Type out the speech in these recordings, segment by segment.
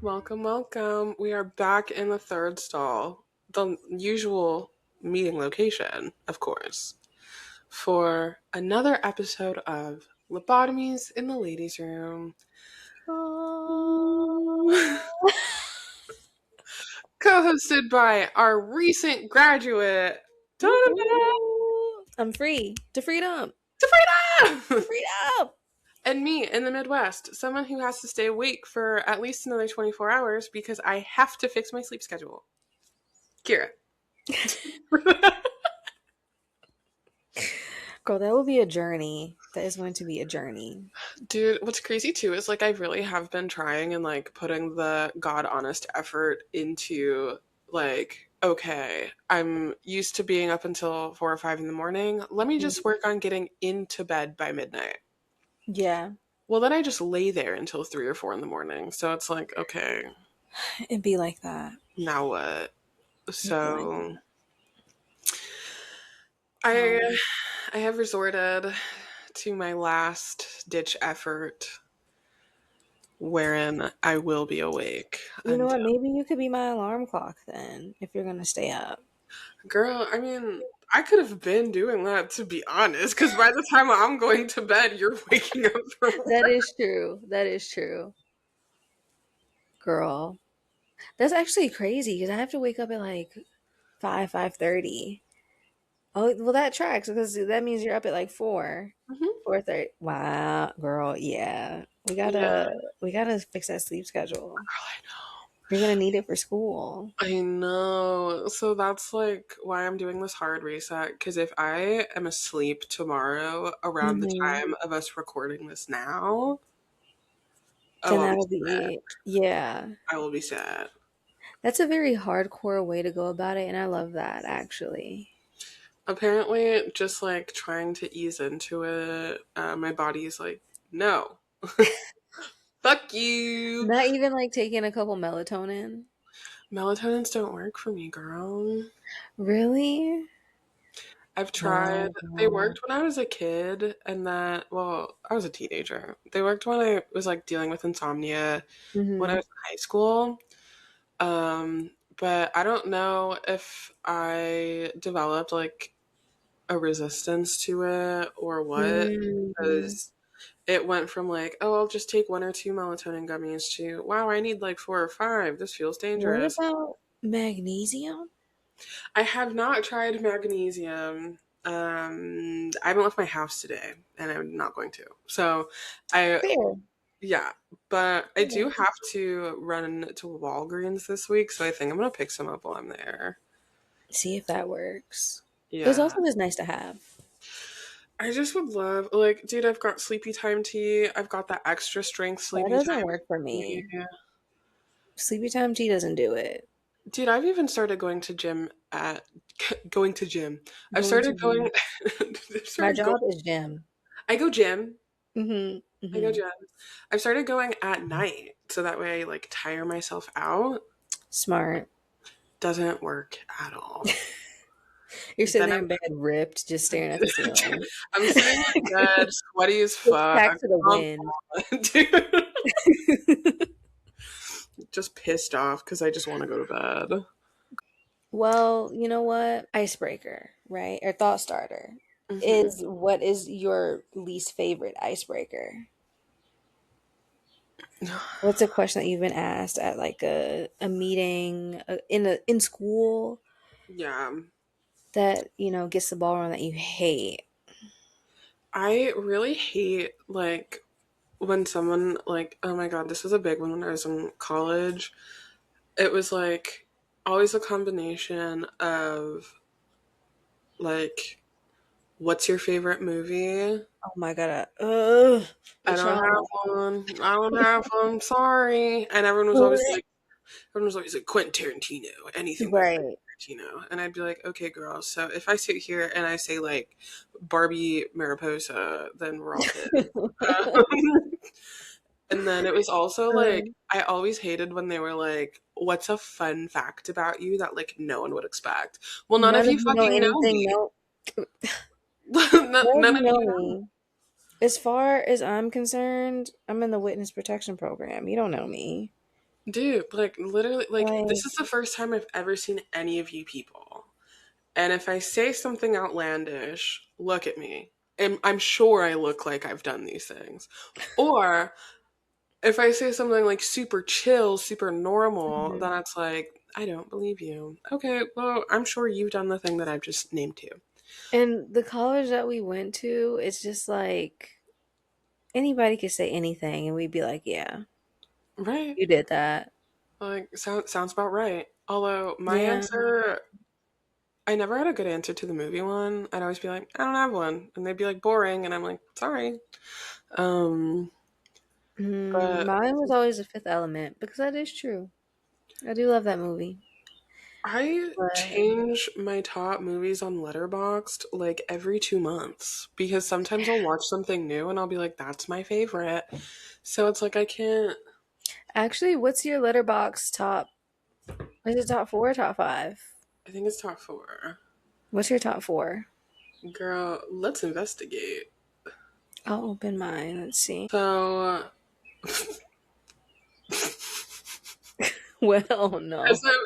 Welcome, welcome. We are back in the third stall, the usual meeting location, of course, for another episode of Lobotomies in the Ladies' Room. Co-hosted by our recent graduate, Ta-da! I'm free. To freedom. To To freedom! freedom. And me in the Midwest, someone who has to stay awake for at least another 24 hours because I have to fix my sleep schedule. Kira. Girl, that will be a journey. That is going to be a journey. Dude, what's crazy too is like I really have been trying and like putting the god honest effort into like, okay, I'm used to being up until 4 or 5 in the morning. Let me just work on getting into bed by midnight. Yeah. Well, then I just lay there until 3 or 4 in the morning. So it's like, okay, It'd be like that. now what? It'd be like So that. I Um, I have resorted to my last ditch effort wherein I will be awake you know what? until. Maybe you could be my alarm clock then, if you're gonna stay up. Girl, I mean, I could have been doing that to be honest, because by the time I'm going to bed, you're waking up from That work. is true. That is true. Girl. That's actually crazy because I have to wake up at like 5:30. Oh, well, that tracks because that means you're up at like 4, Mhm. 4:30. Wow, girl, yeah. We Yeah, gotta we gotta fix that sleep schedule. girl, You're gonna need it for school. I know. So that's like why I'm doing this hard reset. Because if I am asleep tomorrow around the Hmm. time of us recording this now, oh, Then that'll be yeah. I will be sad. That's a very hardcore way to go about it, and I love that actually. Apparently, just like trying to ease into it, my body's like, no, fuck you. Not even like taking a couple melatonin. Melatonins don't work for me, girl. Really? I've tried. They Wow. worked when I was a kid, and well, I was a teenager. They worked when I was like dealing with insomnia when I Hmm. was in high school. But I don't know if I developed like a resistance to it or what, Hmm. because it went from like, oh, I'll just take 1 or 2 melatonin gummies to, wow, I need like 4 or 5. This feels What dangerous. about magnesium? I have not tried magnesium. I haven't left my house today, and I'm not going to. So, I Fair. yeah, but I do Fair. have to run to Walgreens this week, so I think I'm gonna pick some up while I'm there. See if that works. It's Yeah, also just nice to have. I just would love like, dude. I've got sleepy time tea. I've got that extra strength That sleepy doesn't time work for tea. me. Sleepy time tea doesn't do it. Dude, I've even started going to gym at going to gym. I've Going started to going. gym. I've My started going. job is gym. I go gym. Mhm. I go Mhm. gym. I've started going at night, so that way I like tire myself out. Smart. Doesn't work at all. You're sitting Then there in bed, ripped, just staring at the ceiling. I'm sitting in bed, sweaty as Just fuck. back to the I'm wind. dude, just pissed off because I just want to go to bed. Well, you know what? Icebreaker, right? Or thought starter Hmm. is what is your least favorite icebreaker? What's a question that you've been asked at like a meeting in school Yeah, that gets the ball rolling that you hate? I really hate like when someone like, oh my god, this was a big one when I was in college. It was like always a combination of like, what's your favorite movie? Oh my god! The I don't trauma. have one. I don't have one. Sorry. And everyone was always like Quentin Tarantino, anything by Quentin Right. Tarantino. And I'd be like, okay, girl. So if I sit here and I say like Barbie Mariposa, then we're all good. And then it was also like Um, I always hated when they were like, "What's a fun fact about you that like no one would expect?" Well, none of None of you you know fucking know anything. me. No, none of None you of know you know me. me. As far as I'm concerned, I'm in the witness protection program. You don't know me. Dude, like literally, like this Like, is the first time I've ever seen any of you people. And if I say something outlandish, look at me. And I'm sure I look like I've done these things. Or if I say something like super chill, super normal, mhm. then it's like, I don't believe you. Okay, well, I'm sure you've done the thing that I've just named to. And the college that we went to, it's just like anybody could say anything, and we'd be like, "Yeah, Right. you did that." Like, sounds about right. Although, my Yeah. answer, I never had a good answer to the movie one. I'd always be like, I don't have one. And they'd be like, boring. And I'm like, sorry. Um, but Mine was always The Fifth Element because that is true. I do love that movie. I But change my top movies on Letterboxd like every 2 months because sometimes I'll watch something new and I'll be like, that's my favorite. So it's like I can't. actually, what's your letterbox top? Is it top four or top five? I think it's top four. What's your top four? Girl, let's investigate. I'll open mine. Let's see. So Well, no.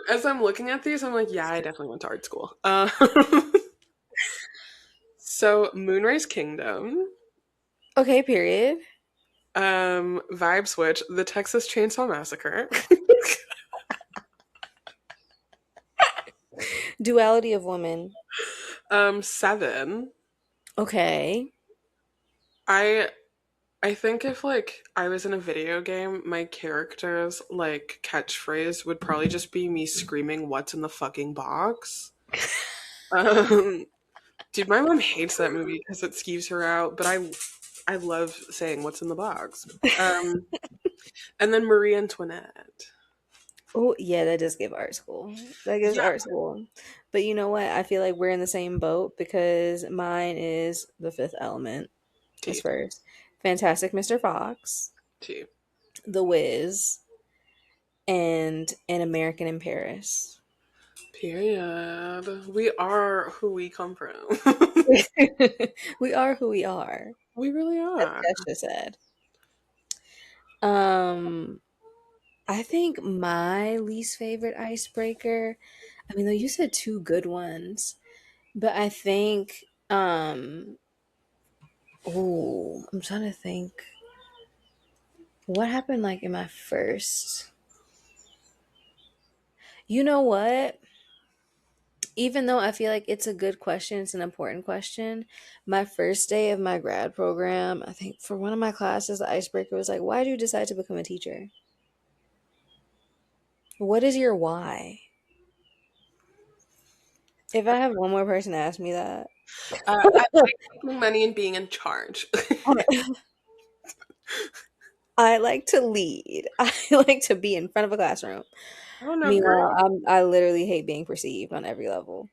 as I'm looking at these, I'm like, yeah, I definitely went to art school. So Moonrise Kingdom, Okay, period. Vibe Switch, The Texas Chainsaw Massacre, Duality of Woman. Seven. Okay. I I think if like I was in a video game, my character's like catchphrase would probably just be me screaming, "What's in the fucking box?" Um, dude, my mom hates that movie because it skeeves her out, but I love saying "What's in the box?" And then Marie Antoinette. Oh, yeah, that does give art school. That gives Yeah, art school. But you know what? I feel like we're in the same boat because mine is The Fifth Element is T first. Fantastic Mr. Fox, T. The Wiz, and An American in Paris. Period. We are who we come from. We are who we are, We really as are. Kesha said. Um, I think my least favorite icebreaker, I mean, though you said two good ones, but I think, oh, I'm trying to think. What happened like in my first? You know what? Even though I feel like it's a good question, it's an important question. My first day of my grad program, I think for one of my classes, the icebreaker was like, why did you decide to become a teacher? What is your why? If I have one more person ask me that, I like making money and being in charge. I like to lead. I like to be in front of a classroom. I don't know, Meanwhile, girl. I literally hate being perceived on every level.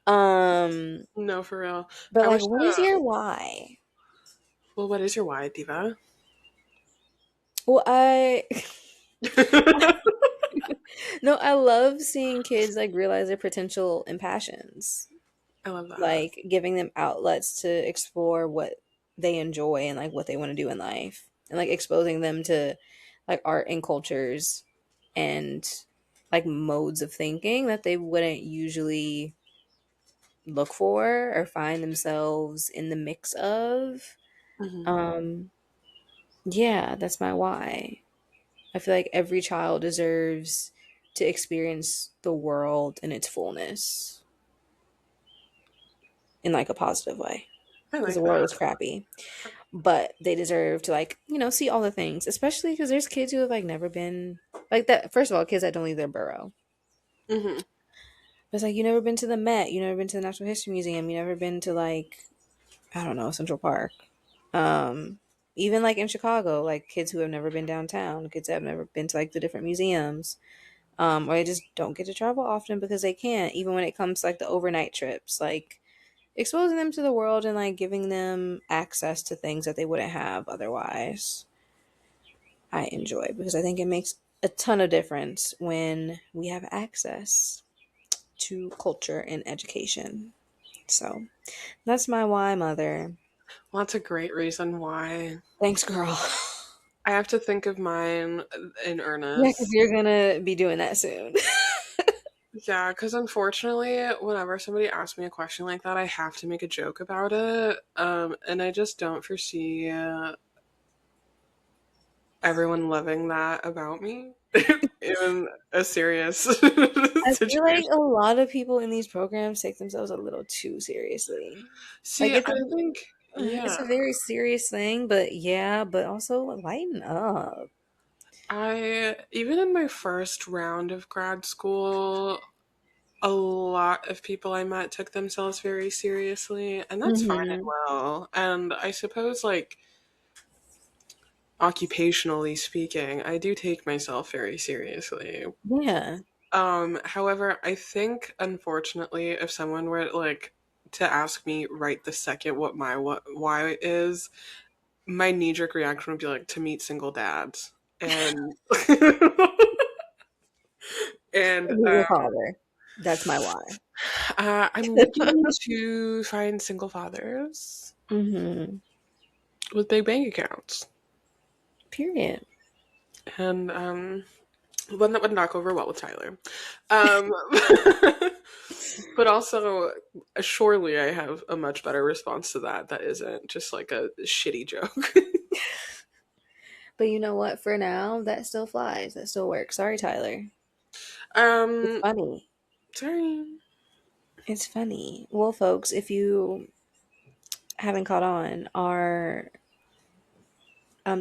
Um, No, for real. but I like, wish. what is your why? Well, what is your why, Diva? Well, I I no, I love seeing kids like realize their potential and passions, love that. like giving them outlets to explore what they enjoy and like what they want to do in life, and like exposing them to like art and cultures and like modes of thinking that they wouldn't usually look for or find themselves in the mix of. Hmm. Um, yeah, that's my why. I feel like every child deserves to experience the world in its fullness in like a positive way I because the like world that. is crappy, but they deserve to like, see all the things, especially because there's kids who have like never been like that. First of all, kids that don't leave their borough. Hmm. But it's like you never been to the Met, you never been to the Natural History Museum, you never been to like, I don't know, Central Park. Um, Even like in Chicago, like kids who have never been downtown, kids that have never been to like the different museums, or they just don't get to travel often because they can't. Even when it comes to like the overnight trips, like exposing them to the world and like giving them access to things that they wouldn't have otherwise, I enjoy because I think it makes a ton of difference when we have access to culture and education. So that's my why, mother. Well, that's a great reason why. Thanks, girl. I have to think of mine in Yeah, because earnest. you're gonna be doing that soon. Yeah, because unfortunately, whenever somebody asks me a question like that, I have to make a joke about it. And I just don't foresee everyone loving that about me in a serious I feel like situation. a lot of people in these programs take themselves a little too seriously. Like See, I think, it's yeah, a very serious thing, but yeah, but also lighten up. even in my first round of grad school, a lot of people I met took themselves very seriously, and that's fine and Hmm. well. And I suppose, like, occupationally speaking, I do take myself very seriously. Yeah. However, I think unfortunately, if someone were like to ask me right the second what my what why is, my knee jerk reaction would be like to meet single dads. And and Meet your father. That's my why. I'm looking to find single fathers Hmm. with big bank accounts. Period. And one that would knock over well with Tyler. Um, but also, surely I have a much better response to that. That isn't just like a shitty joke. But you know what? For now, that still flies. That still works. Sorry, Tyler. It's um, funny. sorry. It's funny. Well, folks, if you haven't caught on, our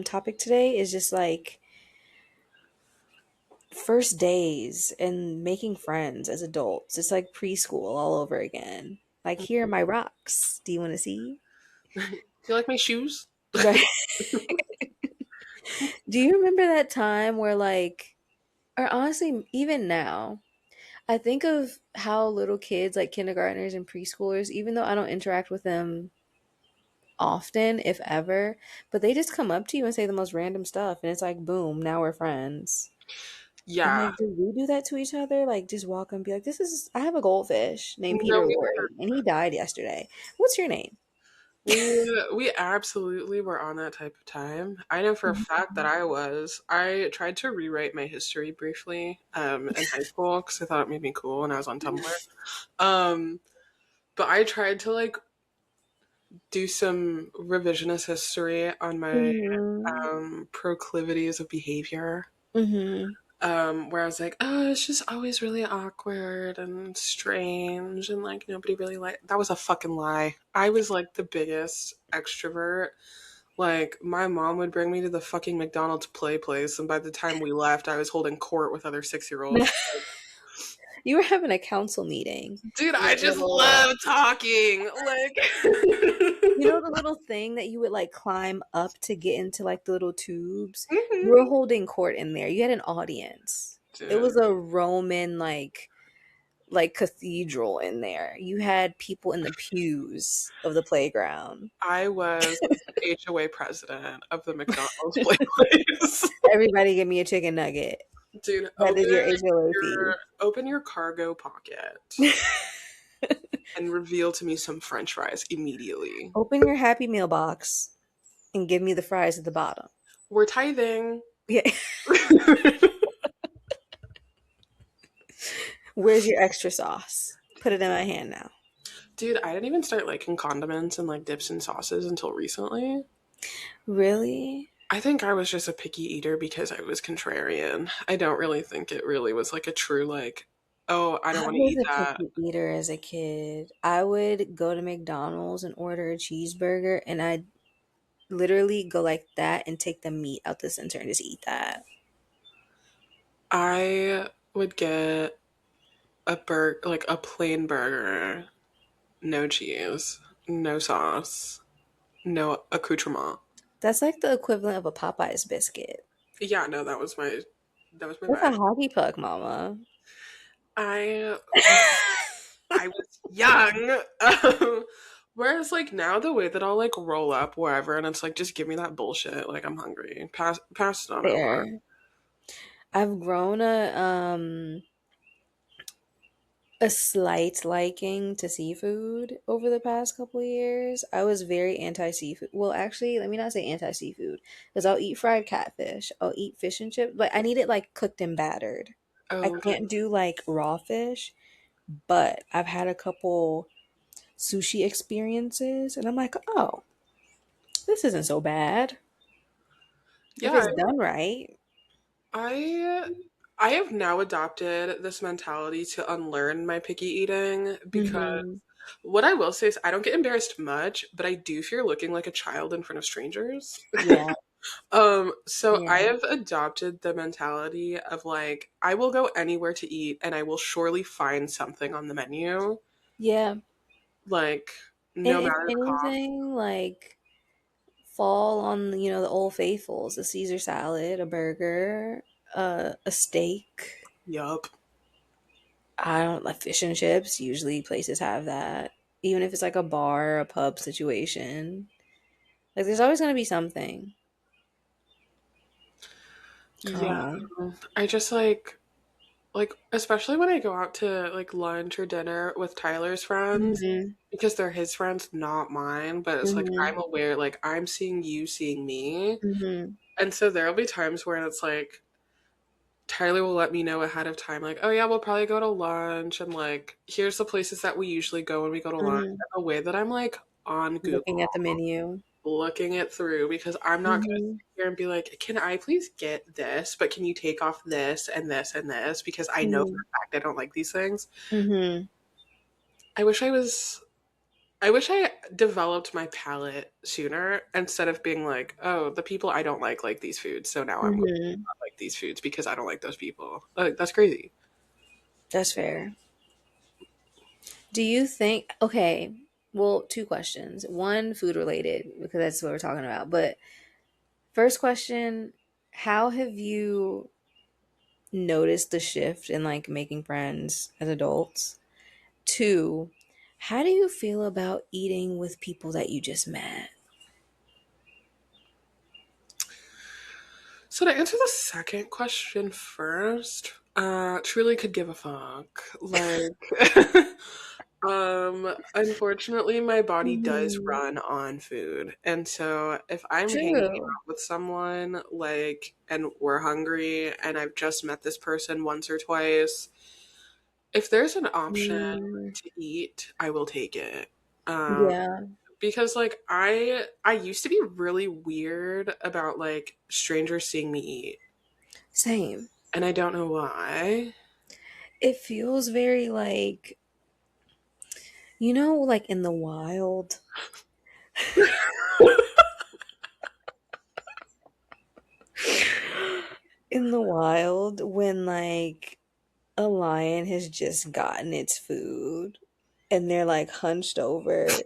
topic today is just like first days and making friends as adults. It's like preschool all over again. Like, here are my rocks. Do you want to see? Do you like my shoes? Right. Do you remember that time where, like, or honestly, even now, I think of how little kids, like kindergartners and preschoolers, even though I don't interact with them often, if ever, but they just come up to you and say the most random stuff, and it's like, boom, now we're friends. I'm Yeah. like, do we do that to each other? Like, just walk and be like, I have a goldfish named No, Peter we Lorre, and he died yesterday. What's your name? we absolutely were on that type of time. I know for a fact that Mhm. I was. I tried to rewrite my history briefly in high school because I thought it made me cool, and I was on Tumblr. Um, but I tried to like do some revisionist history on my Mhm. proclivities of behavior. Mhm. Where I was like, oh, it's just always really awkward and strange, and like nobody really like. That was a fucking lie. I was like the biggest extrovert. Like my mom would bring me to the fucking McDonald's play place, and by the time we left, I was holding court with other 6-year-olds. You were having a council meeting. Dude, Your I just little, love talking. Like, the little thing that you would like climb up to get into like the little tubes. You were Mhm. holding court in there. You had an audience. It Dude, was a Roman like cathedral in there. You had people in the pews of the playground. I was the HOA president of the McDonald's play place. Everybody give me a chicken nugget. Dude, That is your HOA fee. open your cargo pocket and reveal to me some French fries immediately. Open your Happy Meal box and give me the fries at the bottom. We're tithing. Yeah. Where's your extra sauce? Put it in my hand now. Dude, I didn't even start liking condiments and like dips and sauces until recently. Really? I think I was just a picky eater because I was contrarian. I don't really think it really was like a true like, oh, I don't I want to was eat a that. picky eater as a kid. I would go to McDonald's and order a cheeseburger, and I'd literally go like that and take the meat out the center and just eat that. I would get like a plain burger, no cheese, no sauce, no accoutrement. That's like the equivalent of a Popeyes biscuit. Yeah, no, that was my That's a bag. hockey puck, mama. I I was young. Whereas like now the way that I'll like roll up wherever and it's like just give me that bullshit. Like I'm hungry. Pass it on over. Fair. I've grown a a slight liking to seafood over the past couple of years. I was very anti seafood. Well, actually, let me not say anti seafood because I'll eat fried catfish. I'll eat fish and chips, but I need it like cooked and battered. I Oh, okay. can't do like raw fish, but I've had a couple sushi experiences and I'm like, oh, this isn't so bad if Yeah, it's done right. I I have now adopted this mentality to unlearn my picky eating because Hmm. what I will say is I don't get embarrassed much, but I do fear looking like a child in front of strangers. Yeah, So I yeah, have adopted the mentality of like I will go anywhere to eat and I will surely find something on the menu, yeah. like And no if matter the cost. anything, like fall on the old faithfuls: a Caesar salad, a burger, a steak. Yup. I don't like fish and chips. Usually places have that, even if it's like a bar, a pub situation. Like there's always gonna be something. Yeah. Um, I just like especially when I go out to like lunch or dinner with Tyler's friends mhm, because they're his friends, not mine, but it's like mhm, I'm aware like I'm seeing you seeing me. mhm, And so there'll be times where it's like Tyler will let me know ahead of time, like, oh yeah, we'll probably go to lunch and like here's the places that we usually go when we go to lunch. mhm. In a way that I'm like on Looking Google at the menu. looking it through because I'm not gonna Mhm, sit here and be like, can I please get this? But can you take off this and this and this? Because I know for mhm, a fact I don't like these things. mhm, I wish I wish I developed my palate sooner instead of being like, oh, the people I don't like these foods, so now I'm going to mhm. not like these foods because I don't like those people. Like that's crazy. That's fair. Do you think, okay, well, two questions. One, food related, because that's what we're talking about. But first question, how have you noticed the shift in like making friends as adults? Two, how do you feel about eating with people that you just met? So to answer the second question first, truly could give a fuck. Like unfortunately my body does Hmm. run on food. And so if I'm hanging True. out with someone like and we're hungry and I've just met this person once or twice, if there's an option Mm, to eat, I will take it. Um yeah, because like I used to be really weird about like strangers seeing me eat. same. And I don't know why. It feels very like, like in the wild. In the wild, when like a lion has just gotten its food and they're like hunched over.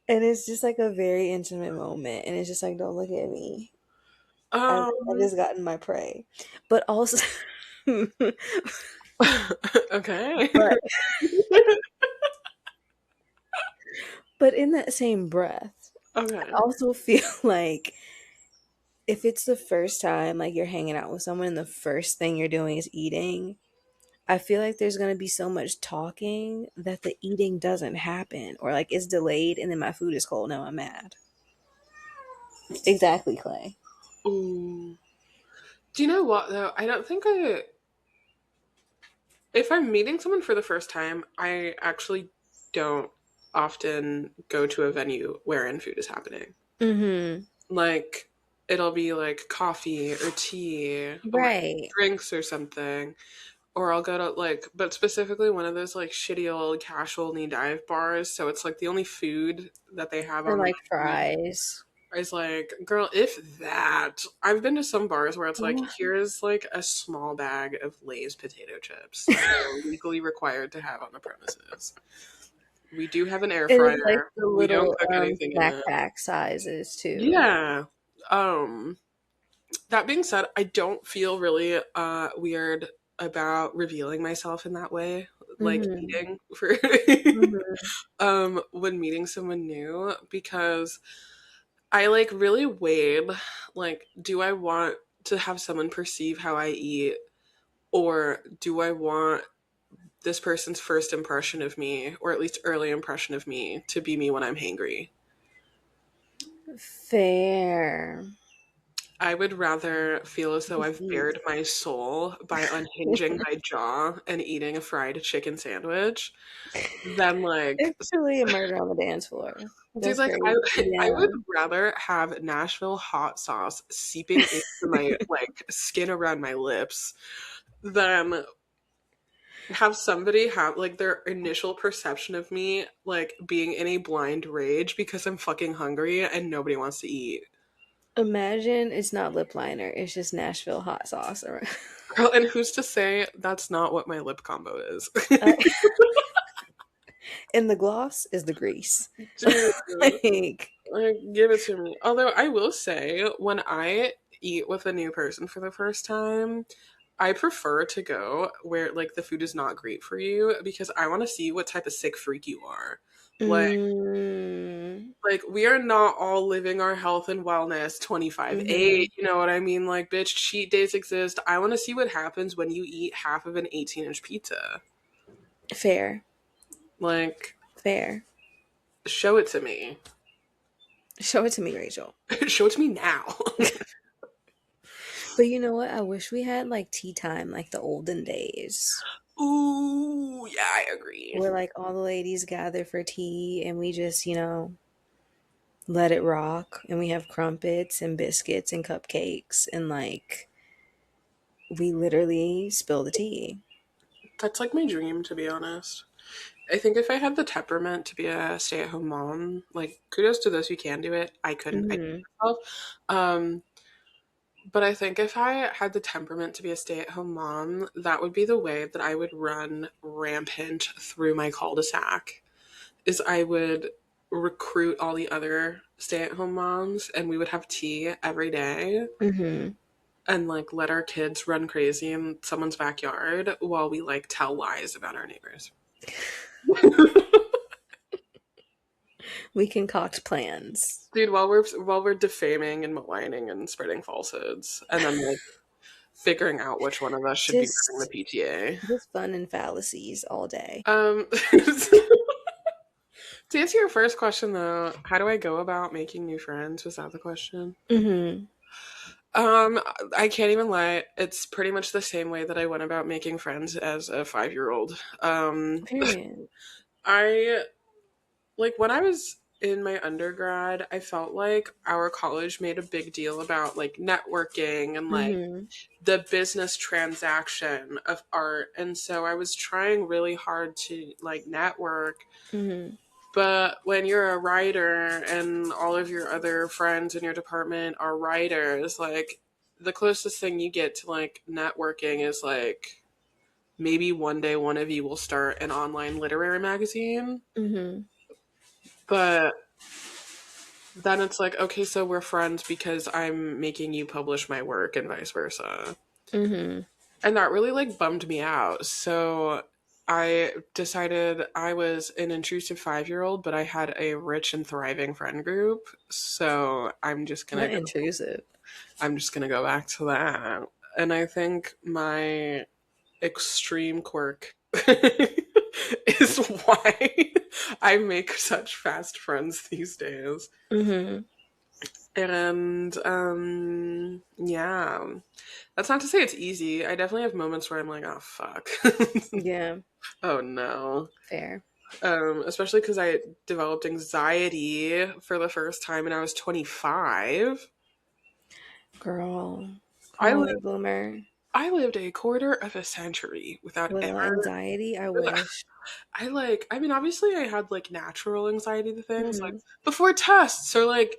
And it's just like a very intimate moment. And it's just like, don't look at me. I've Um just gotten my prey. But also, okay. but but in that same breath, I Okay. also feel like if it's the first time like you're hanging out with someone and the first thing you're doing is eating, I feel like there's gonna be so much talking that the eating doesn't happen or like it's delayed and then my food is cold. Now I'm mad. Exactly, Clay. Ooh. Do you know what though? I don't think I if I'm meeting someone for the first time, I actually don't often go to a venue wherein food is happening. Mm-hmm. Like it'll be like coffee or tea or Right. drinks or something. Or I'll go to like, but specifically one of those like shitty old casual knee dive bars. So it's like the only food that they have Or on the like menu fries. is like, girl, if that. I've been to some bars where it's like, What? here's like a small bag of Lay's potato chips that we're legally required to have on the premises. We do have an air It is like fryer. the We don't little cook anything in snack it. pack sizes too. Yeah. Um, that being said, I don't feel really weird about revealing myself in that way, like Mm-hmm. eating for Mm-hmm. when meeting someone new because I really weighed like do I want to have someone perceive how I eat or do I want this person's first impression of me, or at least early impression of me, to be me when I'm hangry? Fair. I would rather feel as though It's I've deep. bared my soul by unhinging my jaw and eating a fried chicken sandwich than like, It's truly a murder on the dance floor. dude, That's like crazy. I Yeah. would rather have Nashville hot sauce seeping into my like skin around my lips than have somebody have like their initial perception of me like being in a blind rage because I'm fucking hungry and nobody wants to eat. Imagine it's not lip liner, it's just Nashville hot sauce. Girl, and who's to say that's not what my lip combo is? Uh, and the gloss is the grease. Dude, Like, like, give it to me. Although I will say, when I eat with a new person for the first time, I prefer to go where like the food is not great for you because I want to see what type of sick freak you are. Like mm, like we are not all living our health and wellness 25/8, hmm, you know what I mean? Like bitch, cheat days exist. I want to see what happens when you eat half of an 18-inch pizza. fair, Like fair. show it to me. Show it to me, Rachel. Show it to me now. But you know what? I wish we had like tea time, like the olden days, Ooh, yeah, I agree. where like all the ladies gather for tea and we just, let it rock and we have crumpets and biscuits and cupcakes and like we literally spill the tea. That's like my dream, to be honest. I think if I had the temperament to be a stay-at-home mom, like kudos to those who can do it. I couldn't. I Hmm. myself. But I think if I had the temperament to be a stay-at-home mom, that would be the way that I would run rampant through my cul-de-sac. Is I would recruit all the other stay-at-home moms, and we would have tea every day, Hmm. and like let our kids run crazy in someone's backyard while we like tell lies about our neighbors. We concoct plans. Dude, while we're defaming and maligning and spreading falsehoods, and then like figuring out which one of us should be running the Just PTA. just fun and fallacies all day. To answer your first question though, how do I go about making new friends? Was that the question? Hmm. Um, I can't even lie. It's pretty much the same way that I went about making friends as a 5-year-old. Period. I like when I was in my undergrad, I felt like our college made a big deal about like networking and like Hmm. the business transaction of art. And so I was trying really hard to like network. Hmm. But when you're a writer and all of your other friends in your department are writers, like the closest thing you get to like networking is like maybe one day one of you will start an online literary magazine. Hmm. But then it's like, okay, so we're friends because I'm making you publish my work and vice versa. Hmm. And that really like bummed me out. So I decided I was an intrusive 5-year-old, but I had a rich and thriving friend group. So Not intrusive. I'm just gonna go back to that. And I think my extreme quirk is why I make such fast friends these days. Hmm. And yeah. That's not to say it's easy. I definitely have moments where I'm like, oh fuck. Yeah, Oh no. fair. Especially because I developed anxiety for the first time when I was 25. Girl, I call me lived boomer. I lived a quarter of a century without Without ever. anxiety, I wish. I mean, obviously, I had like natural anxiety to things like Hmm. before tests or like,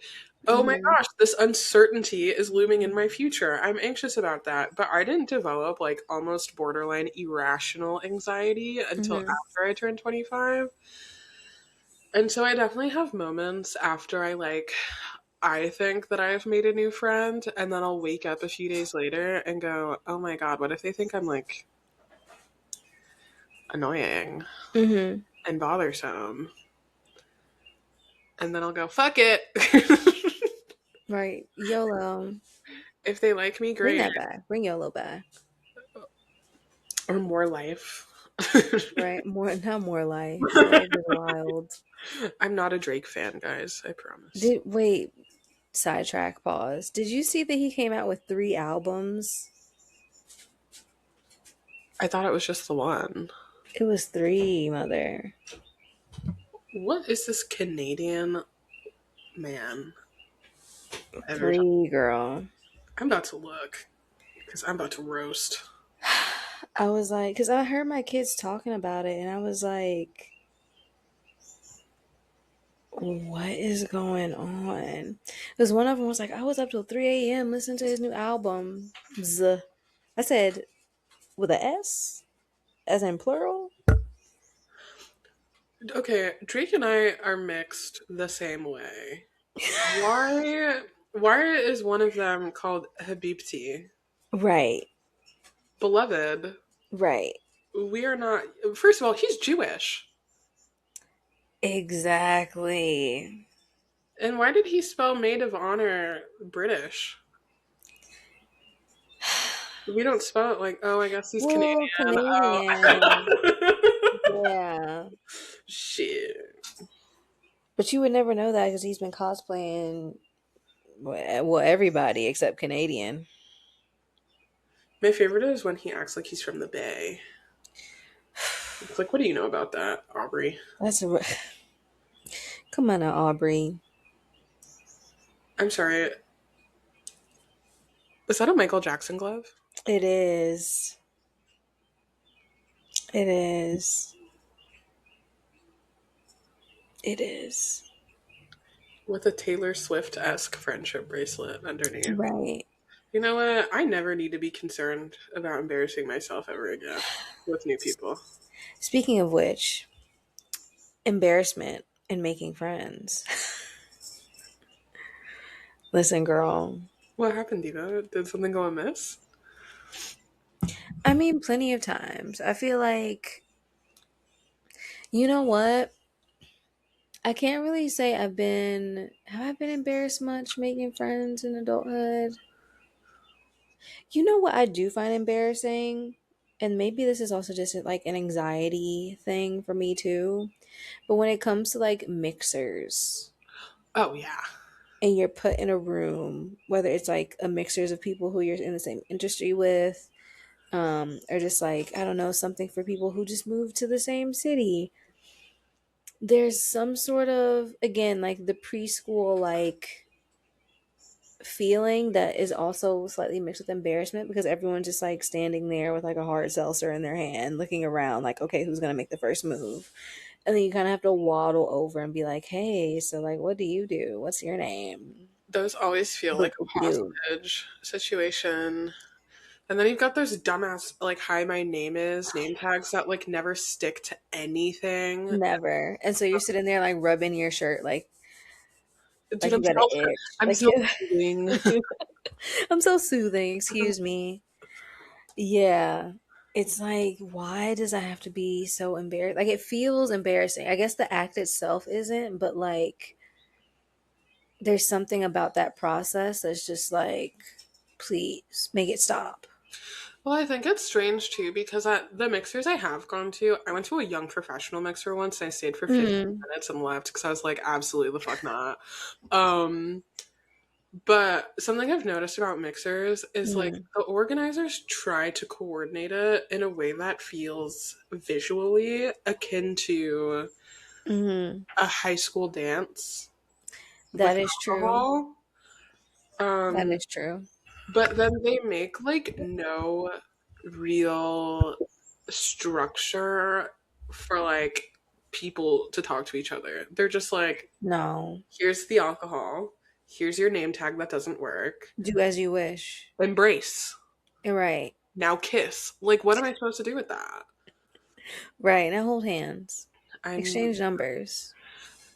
oh my Hmm. gosh, this uncertainty is looming in my future. I'm anxious about that. But I didn't develop like almost borderline irrational anxiety until Hmm. after I turned 25. And so I definitely have moments after I think that I've made a new friend, and then I'll wake up a few days later and go, oh my God, what if they think I'm like annoying Hmm. and bothersome? And then I'll go, fuck it. Right. YOLO. If they like me, Bring great. that back. Bring YOLO back. Or more life. Right? More, not more life. Life is wild. I'm not a Drake fan, guys. I promise. Did wait, sidetrack pause. Did you see that he came out with 3 albums? I thought it was just the one. It was three, mother. What is this Canadian man ever? Three, girl. I'm about to look because I'm about to roast. I was like, because I heard my kids talking about it, and I was like, what is going on? Because one of them was like, I was up till 3 a.m. listening to his new album. I said, with a S? As in plural? Okay, Drake and I are mixed the same way. Why? Why is one of them called Habibti? Right, Beloved. right. We are not. First of all, he's Jewish. Exactly. And why did he spell maid of honor British? We don't spell it like, oh, I guess he's Canadian. Well, Canadian. Oh. Yeah. Shit. But you would never know that because he's been cosplaying, well, everybody except Canadian. My favorite is when he acts like he's from the Bay. It's like, what do you know about that, Aubrey? That's a. Come on now, Aubrey. I'm sorry. Is that a Michael Jackson glove? It is. It is. It is. With a Taylor Swift-esque friendship bracelet underneath. Right. You know what? I never need to be concerned about embarrassing myself ever again with new people. Speaking of which, embarrassment and making friends. Listen, girl. What happened, Diva? Did something go amiss? I mean, plenty of times. I feel like, you know what? I can't really say have I been embarrassed much making friends in adulthood? You know what I do find embarrassing? And maybe this is also just like an anxiety thing for me too. But when it comes to like mixers Oh, yeah. and you're put in a room, whether it's like a mixers of people who you're in the same industry with, or just like, I don't know, something for people who just moved to the same city. There's some sort of, again, like the preschool, like feeling that is also slightly mixed with embarrassment because everyone's just like standing there with like a hard seltzer in their hand, looking around, like, okay, who's gonna make the first move? And then you kind of have to waddle over and be like, hey, so like, what do you do? What's your name? Those always feel Boop, like boop, a boop. hostage situation. And then you've got those dumbass, like, hi, my name is name tags that, like, never stick to anything. Never. And so you're sitting there like rubbing your shirt, Dude, like you got an itch, I'm like so you. kidding. I'm so soothing. Excuse me. Yeah. It's like, why does that have to be so embarrassing? Like, it feels embarrassing. I guess the act itself isn't, but like, there's something about that process that's just like, please make it stop. Well, I think it's strange too because at the mixers I have gone to, I went to a young professional mixer once and I stayed for 15 Mm, minutes and left because I was like, absolutely the fuck not. Um, but something I've noticed about mixers is like mm, the organizers try to coordinate it in a way that feels visually akin to mm. a high school dance That with is true. alcohol. That Um, is true. but then they make like no real structure for like people to talk to each other. They're just like, No. here's the alcohol, here's your name tag that doesn't work. Do as you wish. Embrace. Right. Now kiss. Like, what am I supposed to do with that? Right. Now hold hands. I'm Exchange numbers.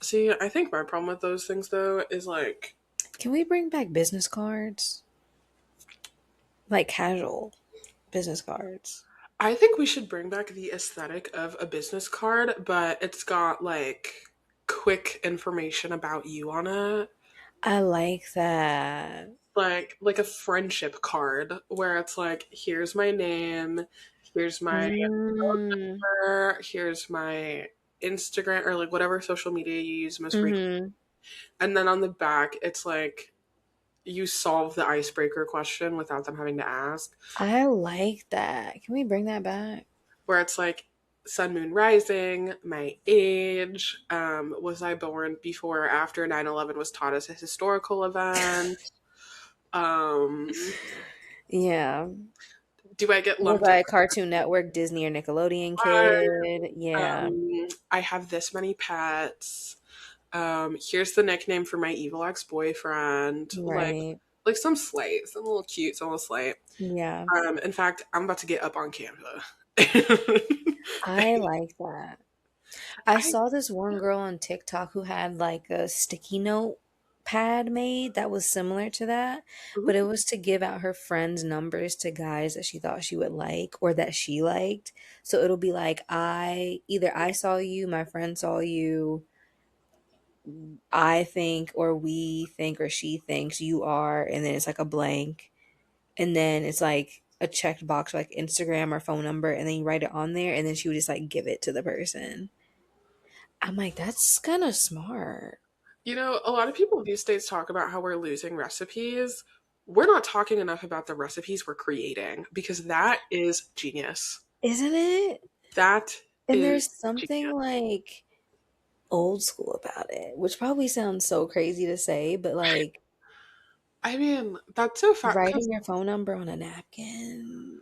see, I think my problem with those things though is like Can we bring back business cards? Like casual business cards. I think we should bring back the aesthetic of a business card, but it's got like quick information about you on it. I like that. Like a friendship card where it's like, here's my name, Here's my phone Mm. number. Here's my Instagram or like whatever social media you use most frequently. Mm-hmm. And then on the back, it's like you solve the icebreaker question without them having to ask, I like that. Can we bring that back? where it's like sun, moon, rising, my age, was I born before or after 9/11 was taught as a historical event, um, Yeah. do I get Was lumped I in? a Cartoon Network, Disney, or Nickelodeon kid? Yeah. I have this many pets. Here's the nickname for my evil ex-boyfriend. Right. Like some slight, some little cute, some little slight. Yeah. In fact, I'm about to get up on Canva. I like that. I I saw this one girl on TikTok who had like a sticky note pad made that was similar to that, but it ooh, was to give out her friends' numbers to guys that she thought she would like or that she liked. So it'll be like I saw you, my friend saw you, I think or we think or she thinks you are, and then it's like a blank, and then it's like a checked box like Instagram or phone number, and then you write it on there, and then she would just like give it to the person. I'm like, that's kind of smart. a lot of people these days talk about how we're losing recipes. We're not talking enough about the recipes we're creating because that is genius. Isn't it? That And is there's something genius. like old school about it, which probably sounds so crazy to say, but like I mean, that's so fast because writing your phone number on a napkin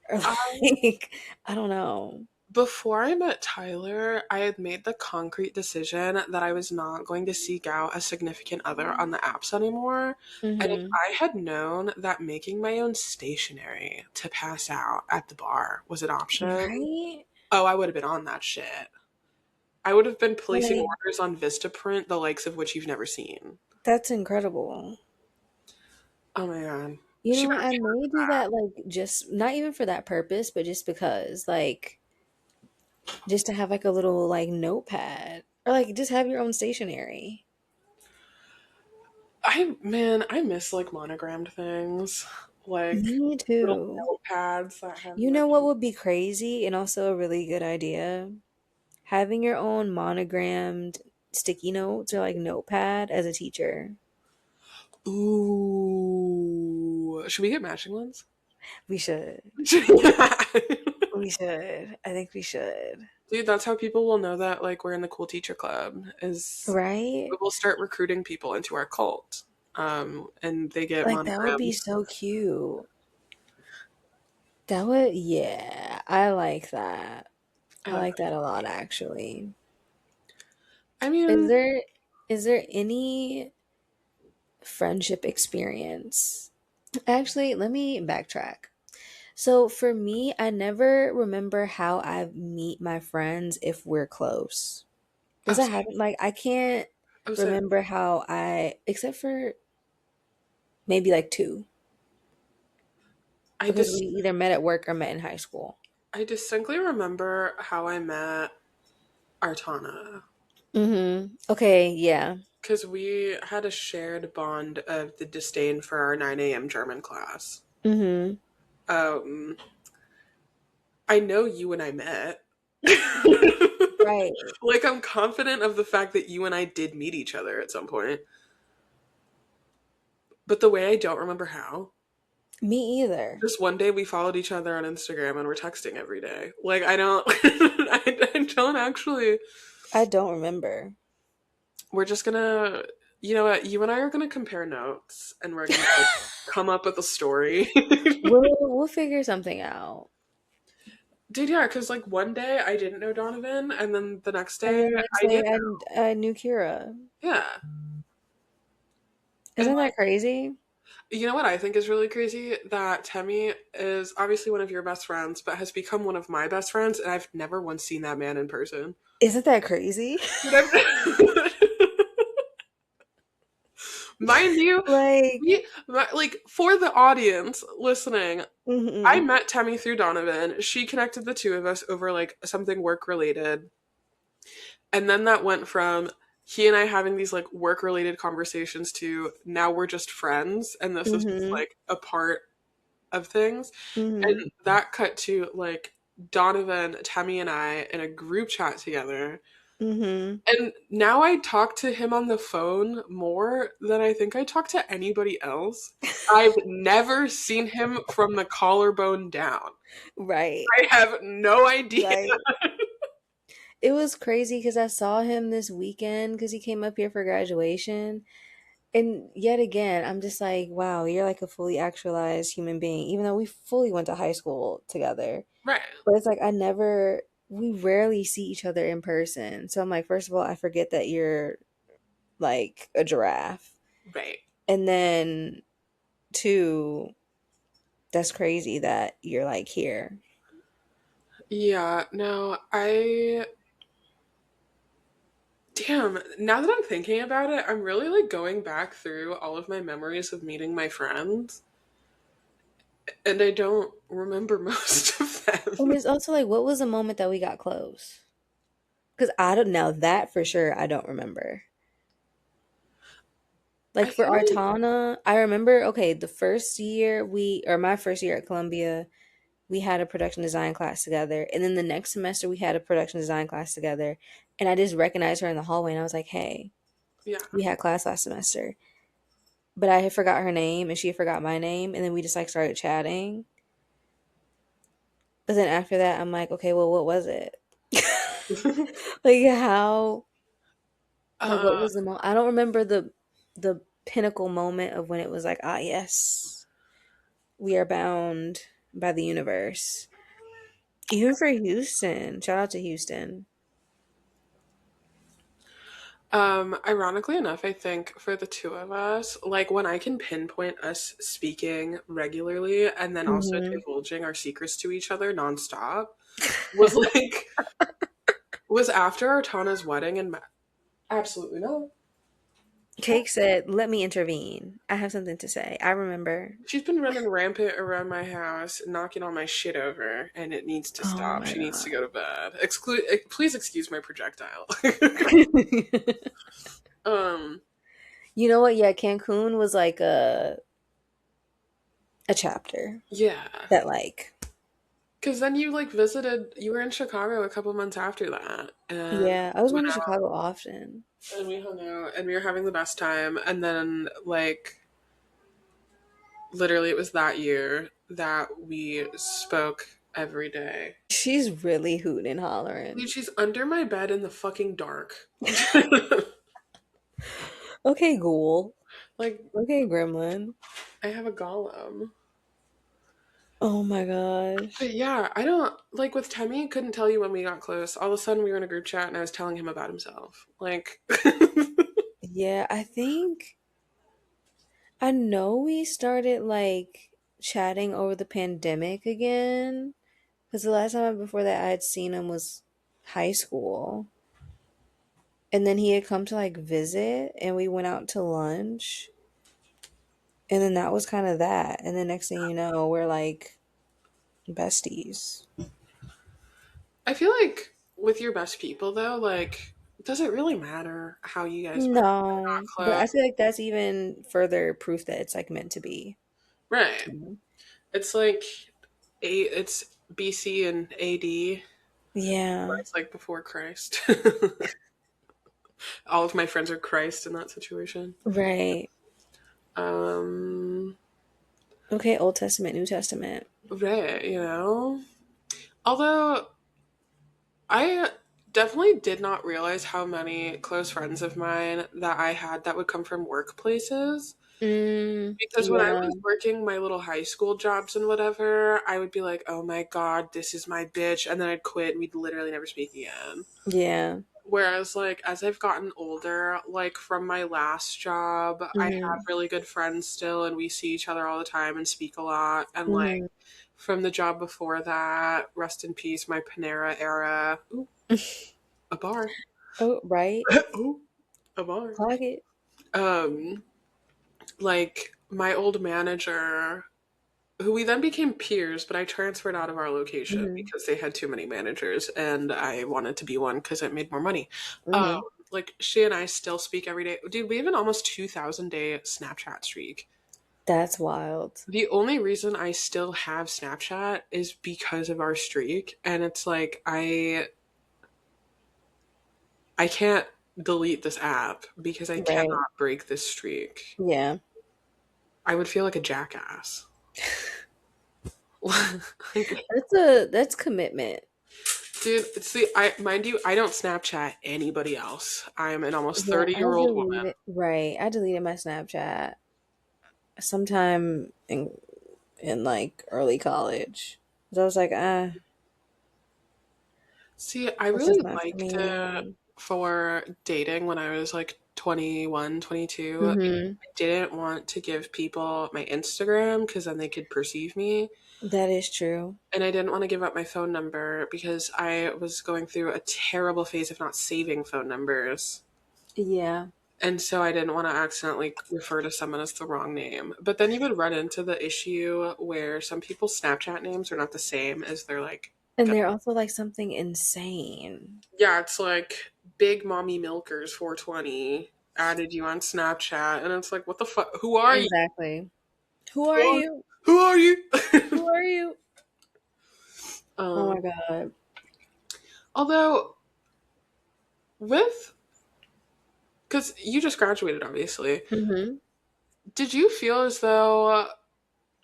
or like, I don't know. before I met Tyler, I had made the concrete decision that I was not going to seek out a significant other on the apps anymore. And if Hmm. I had known that making my own stationery to pass out at the bar was an option, Right? oh, I would have been on that shit. I would have been placing Like, orders on Vistaprint, the likes of which you've never seen. that's incredible. Oh my god. You She know what? better I pay her may for do that. that, like, just not even for that purpose, but just because, like, just to have like a little like notepad or like just have your own stationery. I miss like monogrammed things. Like Me little too. notepads that have You like know what would be crazy and also a really good idea? Having your own monogrammed sticky notes or like notepad as a teacher. ooh. Should we get matching ones? We should. We should. I think we should. Dude, that's how people will know that like we're in the cool teacher club is we Right? will start recruiting people into our cult. And they get Like that would be monograms. so cute. That would, yeah, I like that. I Uh, like that a lot actually. I Is mean, there is there any friendship experience? Actually, let me backtrack. So for me, I never remember how I meet my friends if we're close. Does oh, that same, happen? Like I can't same. remember how I except for maybe like two I because we just either met at work or met in high school. I distinctly remember how I met Artana Mm-hmm. Okay, yeah. because we had a shared bond of the disdain for our 9 a.m. German class. Mm-hmm. Um, I know you and I met. Right. Like, I'm confident of the fact that you and I did meet each other at some point. But the way I don't remember how. Me either. Just one day we followed each other on Instagram and we're texting every day. Like, I don't, I don't actually. I don't remember. We're just gonna, you know what? You and I are gonna compare notes and we're gonna like, come up with a story. We'll figure something out. Dude, yeah, because like one day I didn't know Donovan, and then the next And day then the next I did. day I knew Kira. Yeah. And Isn't that crazy? you know what I think is really crazy? That Temmie is obviously one of your best friends, but has become one of my best friends, and I've never once seen that man in person. Isn't that crazy? Dude, mind you, Like, like for the audience listening, I mhm. met Temmie through Donovan. She connected the two of us over like something work related, and then that went from he and I having these like work related conversations to now we're just friends, and this is just Mhm. like a part of things. Mhm. And that cut to like Donovan, Temmie, and I in a group chat together. Mhm. And now I talk to him on the phone more than I think I talk to anybody else. I've never seen him from the collarbone down. Right. I have no idea. Right. It was crazy because I saw him this weekend because he came up here for graduation. And yet again, I'm just like, wow, you're like a fully actualized human being, even though we fully went to high school together. Right, But it's like we rarely see each other in person. So I'm like, first of all, I forget that you're like a giraffe. right. And then two, that's crazy that you're like here. Yeah, no, damn, now that I'm thinking about it, I'm really like going back through all of my memories of meeting my friends, and I don't remember most of And them. it's also like, what was the moment that we got close? Because I don't know that for sure. I don't remember. I Like for feel like, Artana, I remember, okay, the first year or my first year at Columbia, we had a production design class together. And then the next semester, we had a production design class together. And I just recognized her in the hallway and I was like, hey, yeah. we had class last semester. But I had forgot her name and she had forgot my name. And then we just like started chatting. But then after that, I'm like, okay, well, what was it? Like, how, like, what uh, was the moment? I don't remember the pinnacle moment of when it was like, ah, yes, we are bound by the universe. Even for Houston, shout out to Houston. Ironically enough, I think for the two of us, like when I can pinpoint us speaking regularly and then also Hmm. divulging our secrets to each other nonstop was like was after Artana's wedding and absolutely not. Cake said, "Let me intervene. I have something to say. I remember." She's been running rampant around my house, knocking all my shit over, and it needs to Oh stop. my She needs to go god. to bed. Please excuse my projectile. um, You know what? Yeah, Cancun was like a chapter yeah, that like, because then you like visited. You were in Chicago a couple months after that, and yeah, I was went going to out Chicago often. and we hung out and we were having the best time. And then like literally, it was that year that we spoke every day. She's really hooting and Dude, hollering. she's under my bed in the fucking dark. Okay, ghoul. Like Okay, gremlin. I have a golem. Oh my gosh. But yeah, I don't like with Temmie, couldn't tell you when we got close. All of a sudden we were in a group chat and I was telling him about himself. Like Yeah, I know we started like chatting over the pandemic again. Because the last time before that I had seen him was high school. And then he had come to like visit and we went out to lunch. And then that was kind of that. And the next thing you know, we're like besties. I feel like with your best people though, like does it really matter how you guys met? Not No, but close. I feel like that's even further proof that it's like meant to be. Right. It's like it's BC and AD, or Yeah, it's like before Christ. All of my friends are Christ in that situation. right. Um Okay, Old Testament, New Testament. right, you know. Although I definitely did not realize how many close friends of mine that I had that would come from workplaces. Because when I Yeah, was working my little high school jobs and whatever, I would be like, oh my God, this is my bitch. And then I'd quit and we'd literally never speak again. yeah. Whereas, like, as I've gotten older, like from my last job, I have Hmm. really good friends still and we see each other all the time and speak a lot. And, like, Hmm. from the job before that, rest in peace, my Panera era. Ooh, a bar. Oh, right. Ooh, a bar. Clock it. Um, like my old manager, who we then became peers, but I transferred out of our location Hmm. because they had too many managers and I wanted to be one because it made more money. Um, Hmm. like she and I still speak every day. Dude, we have an almost 2,000 day Snapchat streak. That's wild. The only reason I still have Snapchat is because of our streak, and it's like I can't delete this app because I Right. cannot break this streak. Yeah. I would feel like a jackass. Like, That's commitment. dude, see, I mind you, I don't Snapchat anybody else. I'm an almost Yeah, 30-year-old woman. I deleted my Snapchat sometime in like early college. So I was like, See, I that's just really not for liked me it anymore. for dating when I was like 21, 22. Mm-hmm. I didn't want to give people my Instagram because then they could perceive me. That is true. And I didn't want to give up my phone number because I was going through a terrible phase of not saving phone numbers. Yeah. And so I didn't want to accidentally refer to someone as the wrong name. But then you would run into the issue where some people's Snapchat names are not the same as their like. And they're also like something insane. Yeah, it's like Big Mommy Milkers 420 added you on Snapchat, and it's like, what the fuck? Who are you? Exactly. Who are Who you? who are you? Who are you? Oh um, my God. although with because you just graduated, obviously, Mm-hmm. did you feel as though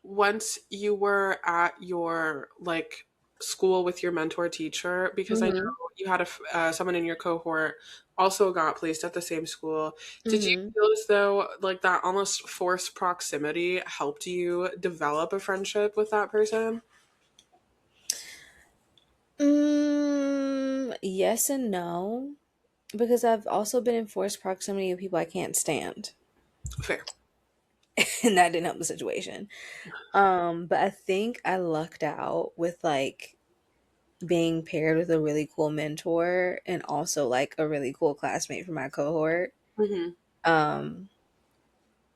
once you were at your like school with your mentor teacher, because I know Mm-hmm. you had someone in your cohort also got placed at the same school, did you Mm-hmm. feel as though like that almost forced proximity helped you develop a friendship with that person? Yes and no. Because I've also been in forced proximity of people I can't stand. Fair. And that didn't help the situation. But I think I lucked out with like being paired with a really cool mentor and also like a really cool classmate from my cohort. Hmm. Um,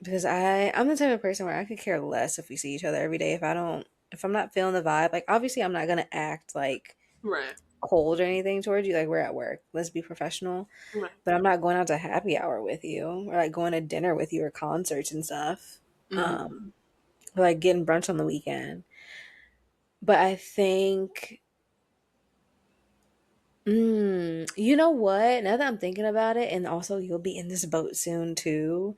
because I'm the type of person where I could care less if we see each other every day if I'm not feeling the vibe. Like obviously I'm not gonna act like Right. cold or anything towards you. Like we're at work. Let's be professional. Right. But I'm not going out to happy hour with you or like going to dinner with you or concerts and stuff. Hmm. Um, or like getting brunch on the weekend. But I think, you know what? Now that I'm thinking about it, and also you'll be in this boat soon too,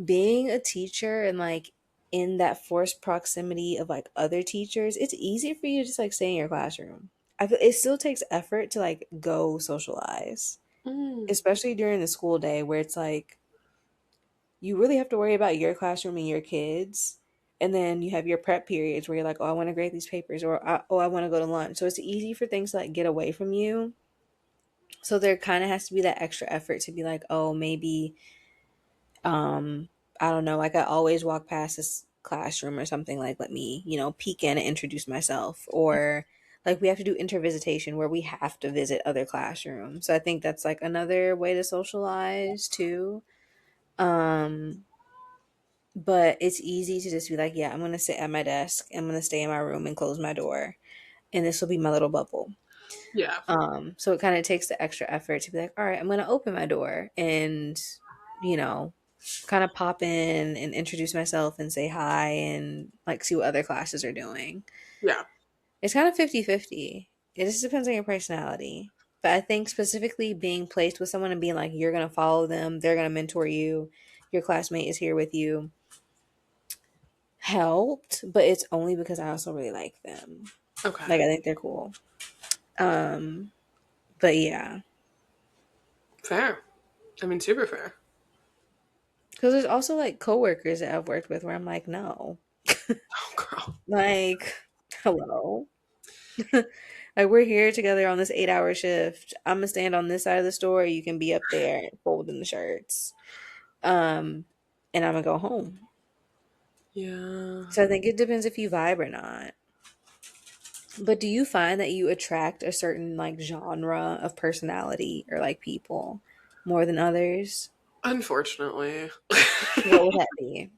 being a teacher and like in that forced proximity of like other teachers, it's easier for you to just like stay in your classroom. I feel it still takes effort to like go socialize, Mm. especially during the school day where it's like you really have to worry about your classroom and your kids. And then you have your prep periods where you're like, oh, I want to grade these papers, or oh, I want to go to lunch. So it's easy for things to like get away from you. So there kind of has to be that extra effort to be like, oh, maybe, um, I don't know, like I always walk past this classroom or something, like let me, peek in and introduce myself. Or like we have to do intervisitation where we have to visit other classrooms. So I think that's like another way to socialize too. Um, But it's easy to just be like, yeah, I'm going to sit at my desk. I'm going to stay in my room and close my door. And this will be my little bubble. Yeah. So it kind of takes the extra effort to be like, all right, I'm going to open my door and, you know, kind of pop in and introduce myself and say hi and like see what other classes are doing. Yeah. It's kind of 50-50. It just depends on your personality. But I think specifically being placed with someone and being like, you're going to follow them, they're going to mentor you, your classmate is here with you helped, but it's only because I also really like them. Okay. Like I think they're cool. Um, but yeah, Fair. I mean, super fair. because there's also like coworkers that I've worked with where I'm like, no, Oh, girl. like, hello, like we're here together on this 8-hour shift. I'm gonna stand on this side of the store. You can be up there folding the shirts. Um, and I'm gonna go home. Yeah. So I think it depends if you vibe or not. But do you find that you attract a certain like genre of personality or like people more than others? Unfortunately. What would that be?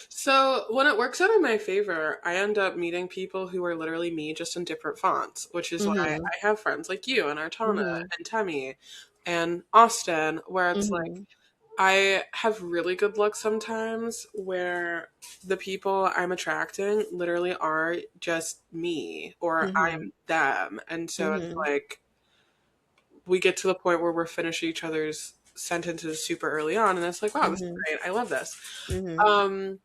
So when it works out in my favor, I end up meeting people who are literally me, just in different fonts, which is why Mhm. I have friends like you and Artana Mhm. and Temmie and Austin, where it's like Mhm. I have really good luck sometimes where the people I'm attracting literally are just me or Mm-hmm. I'm them. And so it's Mm-hmm. like we get to the point where we're finishing each other's sentences super early on and it's like, wow, this is Mm-hmm. great. I love this. Mm-hmm. Um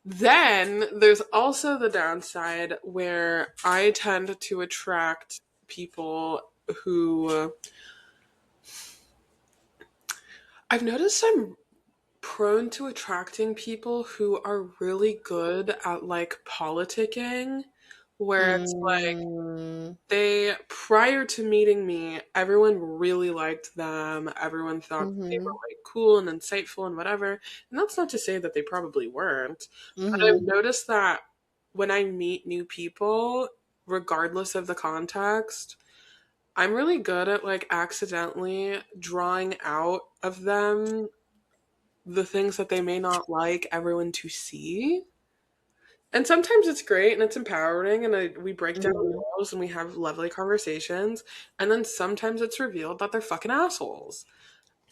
then there's also the downside where I tend to attract people who I've noticed I'm prone to attracting people who are really good at like politicking, where it's like Mm-hmm. they, prior to meeting me, everyone really liked them. Everyone thought they were Mm-hmm. like cool and insightful and whatever. And that's not to say that they probably weren't, but I've Mm-hmm. noticed that when I meet new people, regardless of the context, I'm really good at like accidentally drawing out of them the things that they may not like everyone to see. And sometimes it's great and it's empowering and we break down Mm-hmm. walls and we have lovely conversations. And then sometimes it's revealed that they're fucking assholes.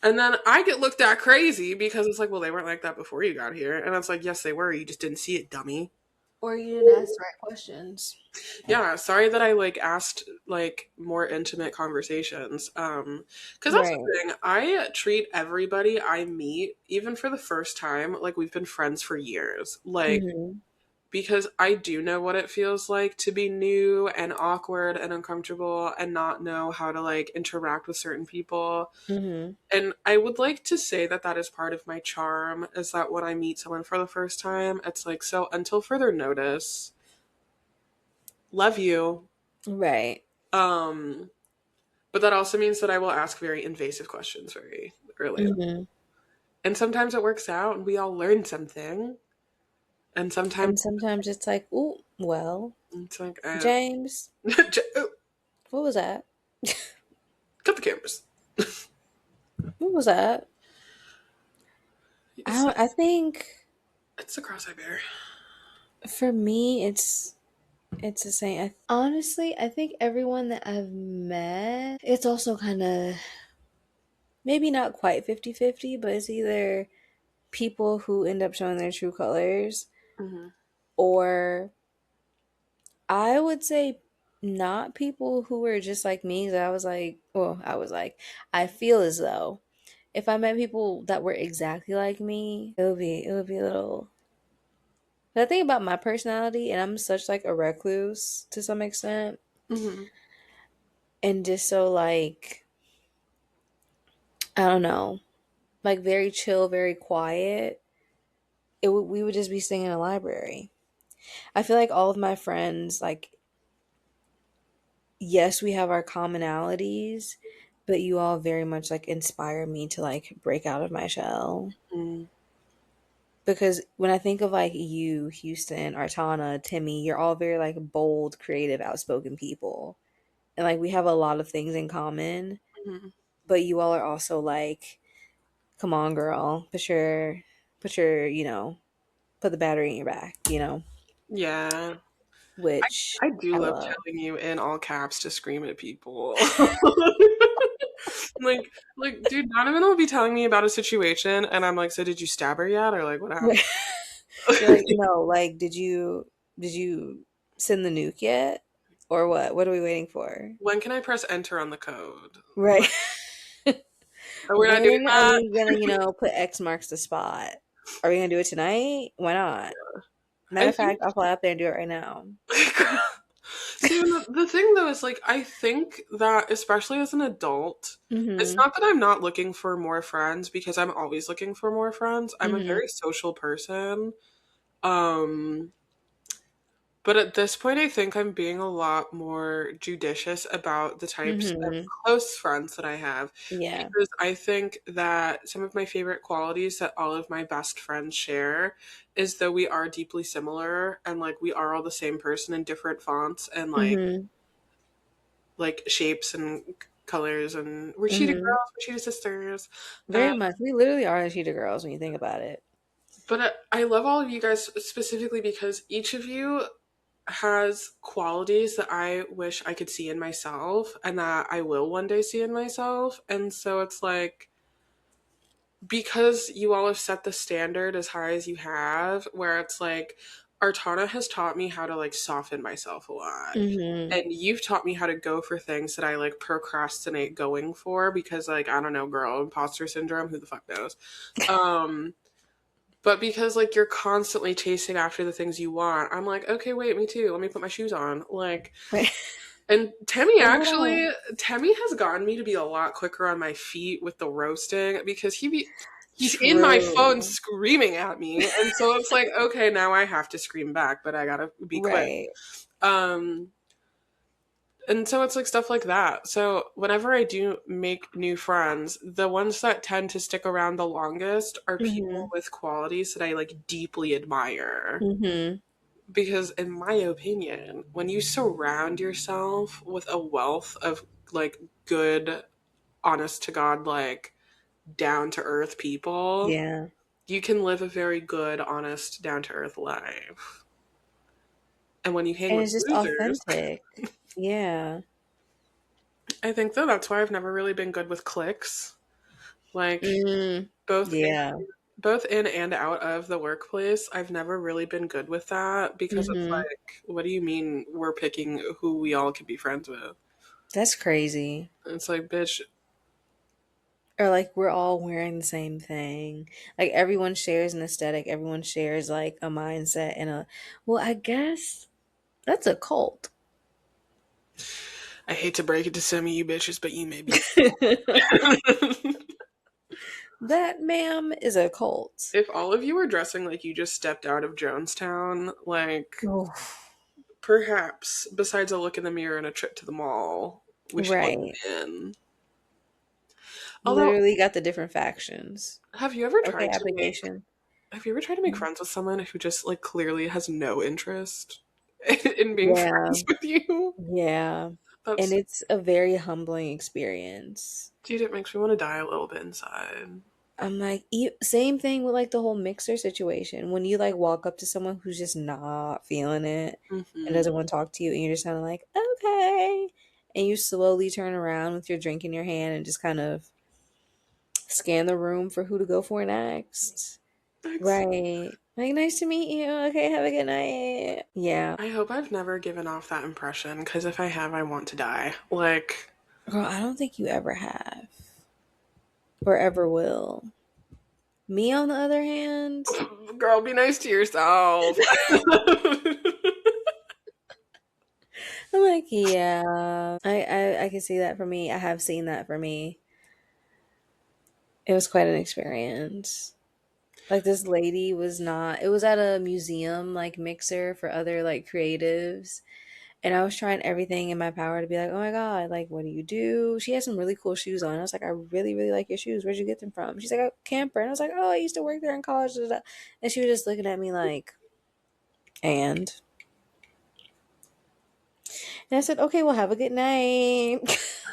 And then I get looked at crazy because it's like, well, they weren't like that before you got here. And it's like, yes, they were. You just didn't see it, dummy. Or you didn't ask the right questions. Yeah, sorry that I like asked like more intimate conversations. Cuz that's the Right. thing. I treat everybody I meet, even for the first time, like we've been friends for years. Like Mm-hmm. because I do know what it feels like to be new and awkward and uncomfortable and not know how to like interact with certain people. Mm-hmm. And I would like to say that that is part of my charm is that when I meet someone for the first time, it's like, so until further notice, love you. Right. Um, but that also means that I will ask very invasive questions very early. Mm-hmm. And sometimes it works out and we all learn something. And sometimes And sometimes it's like, oh, well, it's like, James, oh, what was that? cut the cameras. What was that? It's I think it's a cross-eye bear. for me, it's the same. Honestly, I think everyone that I've met, it's also kind of maybe not quite 50-50, but it's either people who end up showing their true colors, Hmm. or I would say not people who were just like me. 'Cause I feel as though if I met people that were exactly like me, it would be a little. But I think about my personality, and I'm such like a recluse to some extent, Hmm. and just so like I don't know, like very chill, very quiet. We would just be sitting in a library. I feel like all of my friends, like, yes, we have our commonalities, but you all very much like inspire me to like break out of my shell. Mm. Because when I think of like you, Houston, Artana, Timmy, you're all very like bold, creative, outspoken people. And like we have a lot of things in common, Hmm. but you all are also like, come on, girl, put the battery in your back, Yeah. which I do I love love. telling you in all caps to scream at people. Dude, Donovan will be telling me about a situation, and I'm like, so did you stab her yet? Or like, what happened? You're like, no, like, did you send the nuke yet? Or what? What are we waiting for? When can I press enter on the code? Right. Oh, we're not doing When are that. we gonna, put X marks the spot? Are we gonna do it tonight? Why not? Matter I of think fact, I'll fly up there and do it right now. See, and the thing though is like I think that especially as an adult, it's Mm-hmm. not that I'm not looking for more friends because I'm always looking for more friends. I'm a Mm-hmm. very social person. Um, but at this point I think I'm being a lot more judicious about the types of Mm-hmm. close friends that I have Yeah. because I think that some of my favorite qualities that all of my best friends share is that we are deeply similar and like we are all the same person in different fonts and Mm-hmm. like shapes and colors and we're cheetah Mm-hmm. girls, we're cheetah sisters. Very much. We literally are the Cheetah Girls when you think about it. But I love all of you guys specifically because each of you has qualities that I wish I could see in myself and that I will one day see in myself. And so it's like because you all have set the standard as high as you have, where it's like Artana has taught me how to like soften myself a lot. Mhm. And you've taught me how to go for things that I like procrastinate going for because like I don't know, girl, imposter syndrome, who the fuck knows. Um but because like you're constantly chasing after the things you want, I'm like, okay, wait, me too. Let me put my shoes on. Like Wait, and Temmie wait, hold on. actually, Temmie has gotten me to be a lot quicker on my feet with the roasting because he's in my phone True. screaming at me, and so it's like, okay, now I have to scream back, but I gotta be quick. Right. Um, and so it's like stuff like that. So whenever I do make new friends, the ones that tend to stick around the longest are people Mhm. with qualities that I like deeply admire. Mhm. Because in my opinion, when you surround yourself with a wealth of like good, honest to God, like down to earth people, Yeah. you can live a very good, honest, down to earth life. And when you hang And with it's just losers, authentic. Yeah. I think though that's why I've never really been good with cliques. Like Mm. both in Yeah. both in and out of the workplace, I've never really been good with that because it's Mhm. like, what do you mean we're picking who we all can be friends with? That's crazy. It's like, bitch, Or like we're all wearing the same thing. Like everyone shares an aesthetic, everyone shares like a mindset and a well, I guess that's a cult. I hate to break it to some of you bitches, but you may be. That, ma'am, is a cult. If all of you were dressing like you just stepped out of Jonestown, like Oh, perhaps, besides a look in the mirror and a trip to the mall, we should look right. in. Although, Literally got the different factions. have you ever Okay, tried to make application. have you ever tried to make friends with someone who just like clearly has no interest in being Yeah. friends with you? Yeah. And That's it's a very humbling experience. dude, it makes me want to die a little bit inside. I'm like, same thing with like the whole mixer situation. When you like walk up to someone who's just not feeling it and Hmm. doesn't want to talk to you, and you're just kind of like, okay. And you slowly turn around with your drink in your hand and just kind of scan the room for who to go for next. Thanks. Right. Like, nice to meet you. Okay, have a good night. Yeah. I hope I've never given off that impression because if I have, I want to die. Like, Girl, I don't think you ever have or ever will. Me, on the other hand, girl, be nice to yourself. I'm like, yeah. I can see that for me. I have seen that for me. It was quite an experience. Like this lady was not it was at a museum like mixer for other like creatives. And I was trying everything in my power to be like, oh my God, like what do you do? She had some really cool shoes on. I was like, I really, really like your shoes. Where'd you get them from? She's like, a camper. And I was like, oh, I used to work there in college. Da, da, da. And she was just looking at me like, and I said, okay, well have a good night.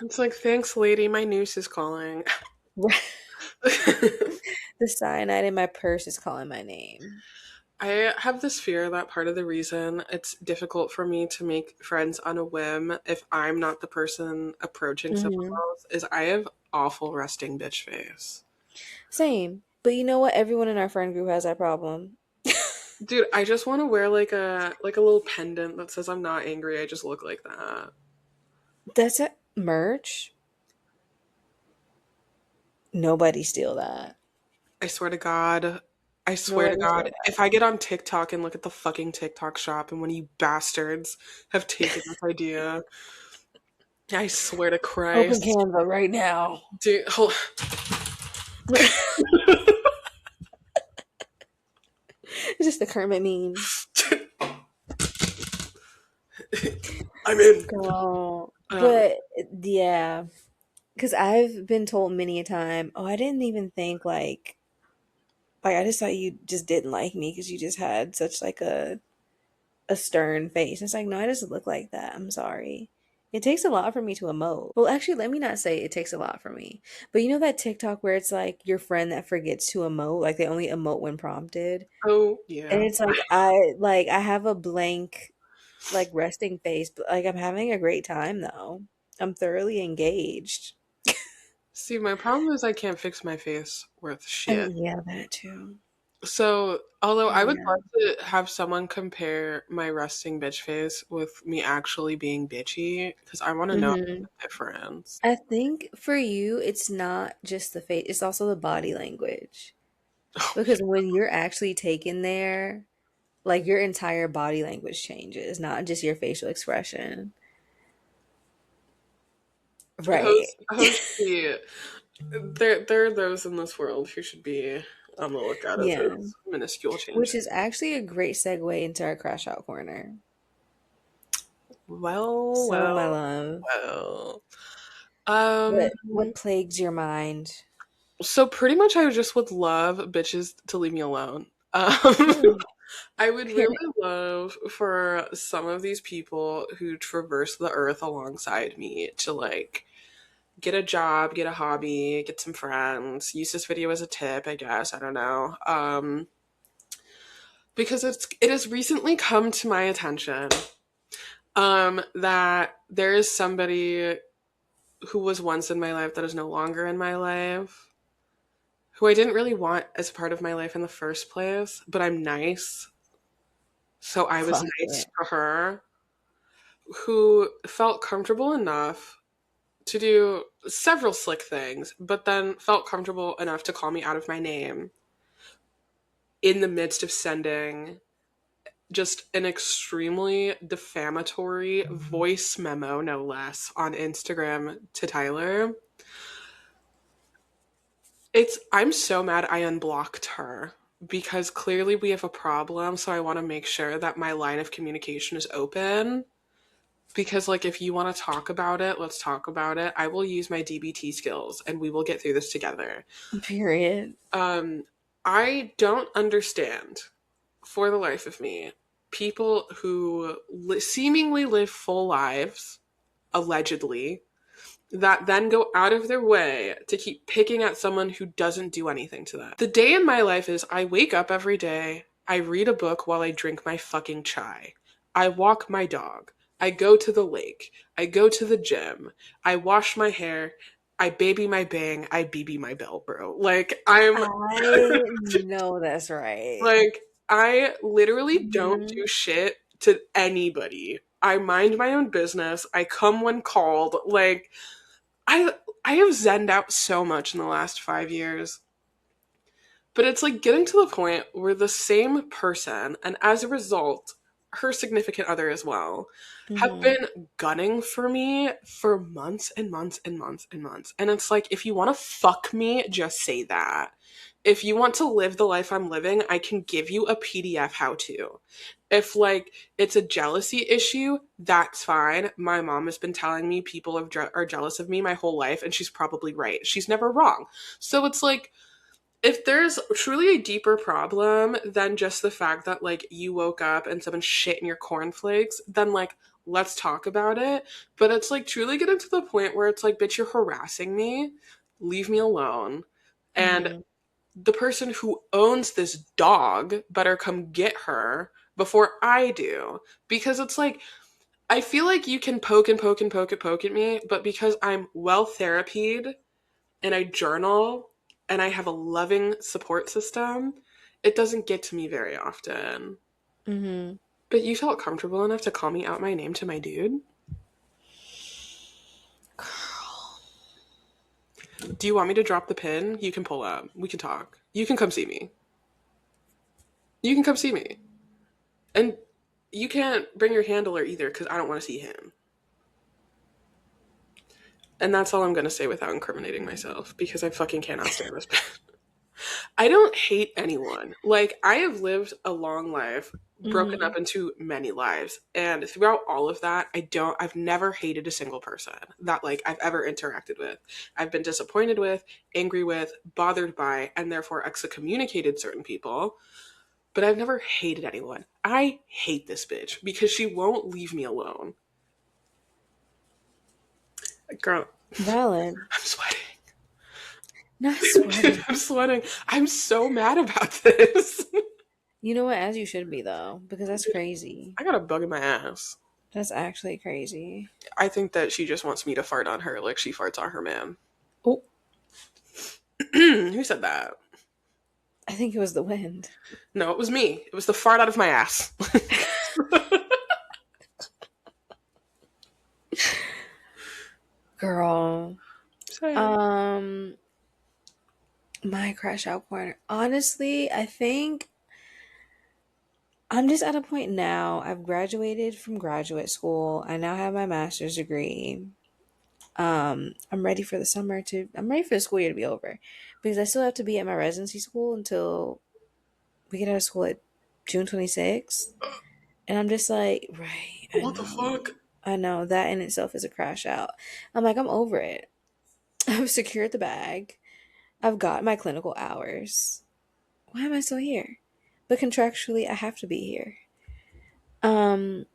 It's like, thanks, lady. My noose is calling. The cyanide in my purse is calling my name. I have this fear that part of the reason it's difficult for me to make friends on a whim if I'm not the person approaching someone Hmm. else is I have awful resting bitch face. Same. But you know what? Everyone in our friend group has that problem. Dude, I just want to wear like a little pendant that says I'm not angry, I just look like that. That's a merch. Nobody steal that. I swear to God. I swear to Nobody God, steal that. if I get on TikTok and look at the fucking TikTok shop and one of you bastards have taken this idea, I swear to Open Christ. Canva right now. Dude, hold It's just the Kermit meme. I'm in. Girl. Um, But yeah, because I've been told many a time, oh, I didn't even think like I just thought you just didn't like me because you just had such like a stern face. It's like, no, I just look like that. I'm sorry. It takes a lot for me to emote. Well, actually, let me not say it takes a lot for me. But you know that TikTok where it's like your friend that forgets to emote, like they only emote when prompted? oh And yeah. it's like I have a blank like resting face, but like I'm having a great time though. I'm thoroughly engaged. See, my problem is I can't fix my face worth Oh shit. yeah, that too. So, although I would Yeah. love to have someone compare my resting bitch face with me actually being bitchy, because I want to know Hmm. the difference. I think for you, it's not just the face, it's also the body language. Oh Because when you're actually taken there, like your entire body language changes, not just your facial expression. yeah. Right. Host P, there are those in this world who should be on the lookout of Yeah. his minuscule Which changes. is actually a great segue into our crash out corner. Well, So, my well, love, well. Um, what plagues your mind? so pretty much I just would love bitches to leave me alone. Period. I would really Period. love for some of these people who traverse the earth alongside me to like get a job, get a hobby, get some friends, use this video as a tip, I guess. I don't know. Because it has recently come to my attention that there is somebody who was once in my life that is no longer in my life, who I didn't really want as part of my life in the first place, but I'm nice. So I was Fuck nice it. to her, who felt comfortable enough to do several slick things, but then felt comfortable enough to call me out of my name in the midst of sending just an extremely defamatory voice memo, no less, on Instagram to Tyler. I'm so mad I unblocked her because clearly we have a problem, so I want to make sure that my line of communication is open. Because, like, if you want to talk about it, let's talk about it. I will use my DBT skills and we will get through this together. Period. Um, I don't understand, for the life of me, people who seemingly live full lives, allegedly, that then go out of their way to keep picking at someone who doesn't do anything to them. The day in my life is I wake up every day, I read a book while I drink my fucking chai. I walk my dog. I go to the lake. I go to the gym. I wash my hair. I baby my bang. I BB my bell, bro. I know that's right. Like I literally don't Hmm. do shit to anybody. I mind my own business. I come when called. I I have zened out so much in the last 5 years. But it's like getting to the point where the same person, and as a result, her significant other as well, have Hmm. been gunning for me for months and months and months and months. And it's like, if you want to fuck me, just say that. If you want to live the life I'm living, I can give you a PDF how to. If like it's a jealousy issue, that's fine. My mom has been telling me people are jealous of me my whole life, and she's probably right. She's never wrong. So it's like, if there's truly a deeper problem than just the fact that like you woke up and someone shit in your cornflakes, then like let's talk about it. But it's like truly getting to the point where it's like, bitch, you're harassing me. Leave me alone. And Hmm. the person who owns this dog better come get her before I do. Because it's like, I feel like you can poke and poke and poke and poke at me, but because I'm well therapied and I journal and I have a loving support system, it doesn't get to me very often. Hmm. But you felt comfortable enough to call me out my name to my dude? Do you want me to drop the pin? You can pull up. We can talk. You can come see me. You can come see me. And you can't bring your handler either because I don't want to see him. And that's all I'm going to say without incriminating myself because I fucking cannot stand this. I don't hate anyone. Like, I have lived a long life, broken Hmm. up into many lives. And throughout all of that, I've never hated a single person that, like, I've ever interacted with. I've been disappointed with, angry with, bothered by, and therefore excommunicated certain people. But I've never hated anyone. I hate this bitch because she won't leave me alone. Girl, Valid. I'm sweating. Not sweating. I'm sweating. I'm so mad about this. You know what? As you should be, though, because that's crazy. I got a bug in my ass. That's actually crazy. I think that she just wants me to fart on her like she farts on her man. Oh. Who said that? I think it was the wind. No, it was me. It was the fart out of my ass. Girl. Same. Um, my crash out corner. Honestly, I think I'm just at a point now. I've graduated from graduate school. I now have my master's degree. I'm ready for the school year to be over because I still have to be at my residency school until we get out of school at June 26th. And I'm just like, right, What the fuck? I know that in itself is a crash out. I'm like, I'm over it. I've secured the bag. I've got my clinical hours. Why am I still here? But contractually, I have to be here. Um,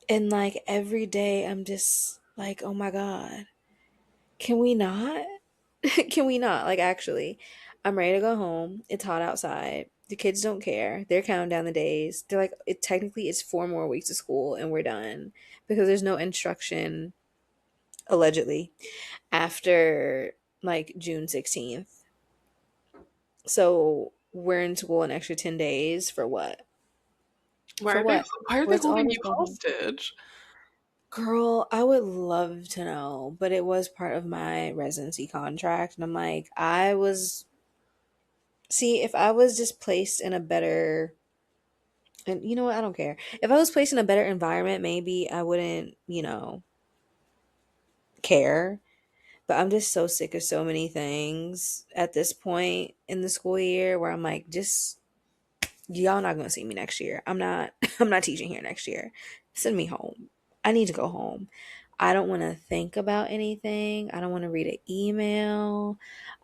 and like every day, I'm just like, oh my God, can we not? Can we not? Like, actually, I'm ready to go home. It's hot outside. The kids don't care. They're counting down the days. They're like, it technically it's 4 more weeks of school and we're done because there's no instruction, allegedly, after like June 16th. So we're in school an extra 10 days for what? Why For are they what? why are they Let's all holding just you go home. hostage? Girl, I would love to know, but it was part of my residency contract. And I'm like, see, if I was just placed in a better, and you know what? I don't care. If I was placed in a better environment, maybe I wouldn't, care. But I'm just so sick of so many things at this point in the school year where I'm like, just y'all not gonna see me next year. I'm not I'm not teaching here next year. Send me home. I need to go home. I don't want to think about anything. I don't want to read an email.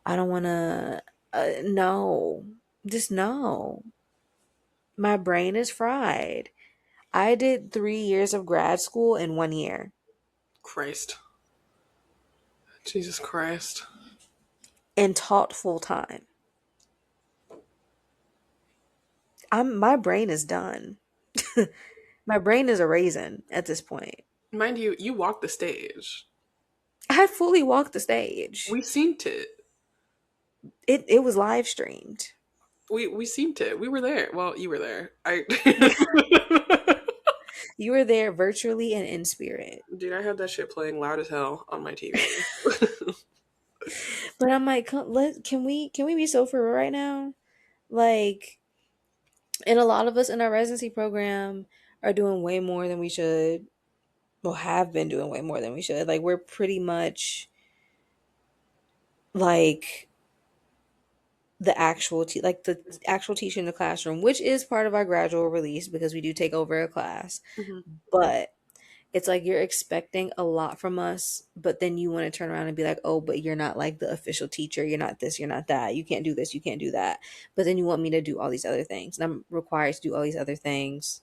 I don't want to no. Just no. My brain is fried. I did 3 years of grad school in 1 year Christ. Jesus Christ. and taught full time. My brain is done. My brain is a raisin at this point. Mind you, you walked the stage. I fully walked the stage. We seen it. It was live streamed. We seen it. We were there. Well, you were there. I You were there virtually and in spirit. Dude, I had that shit playing loud as hell on my TV. But I'm like, can we be so for real right now? Like, and a lot of us in our residency program are doing way more than we should. Well, have been doing way more than we should. Like, we're pretty much like the actual teacher in the classroom, which is part of our gradual release because we do take over a class. Mhm. But it's like you're expecting a lot from us, but then you want to turn around and be like, oh, but you're not like the official teacher. You're not this, you're not that. You can't do this, you can't do that. But then you want me to do all these other things. And I'm required to do all these other things,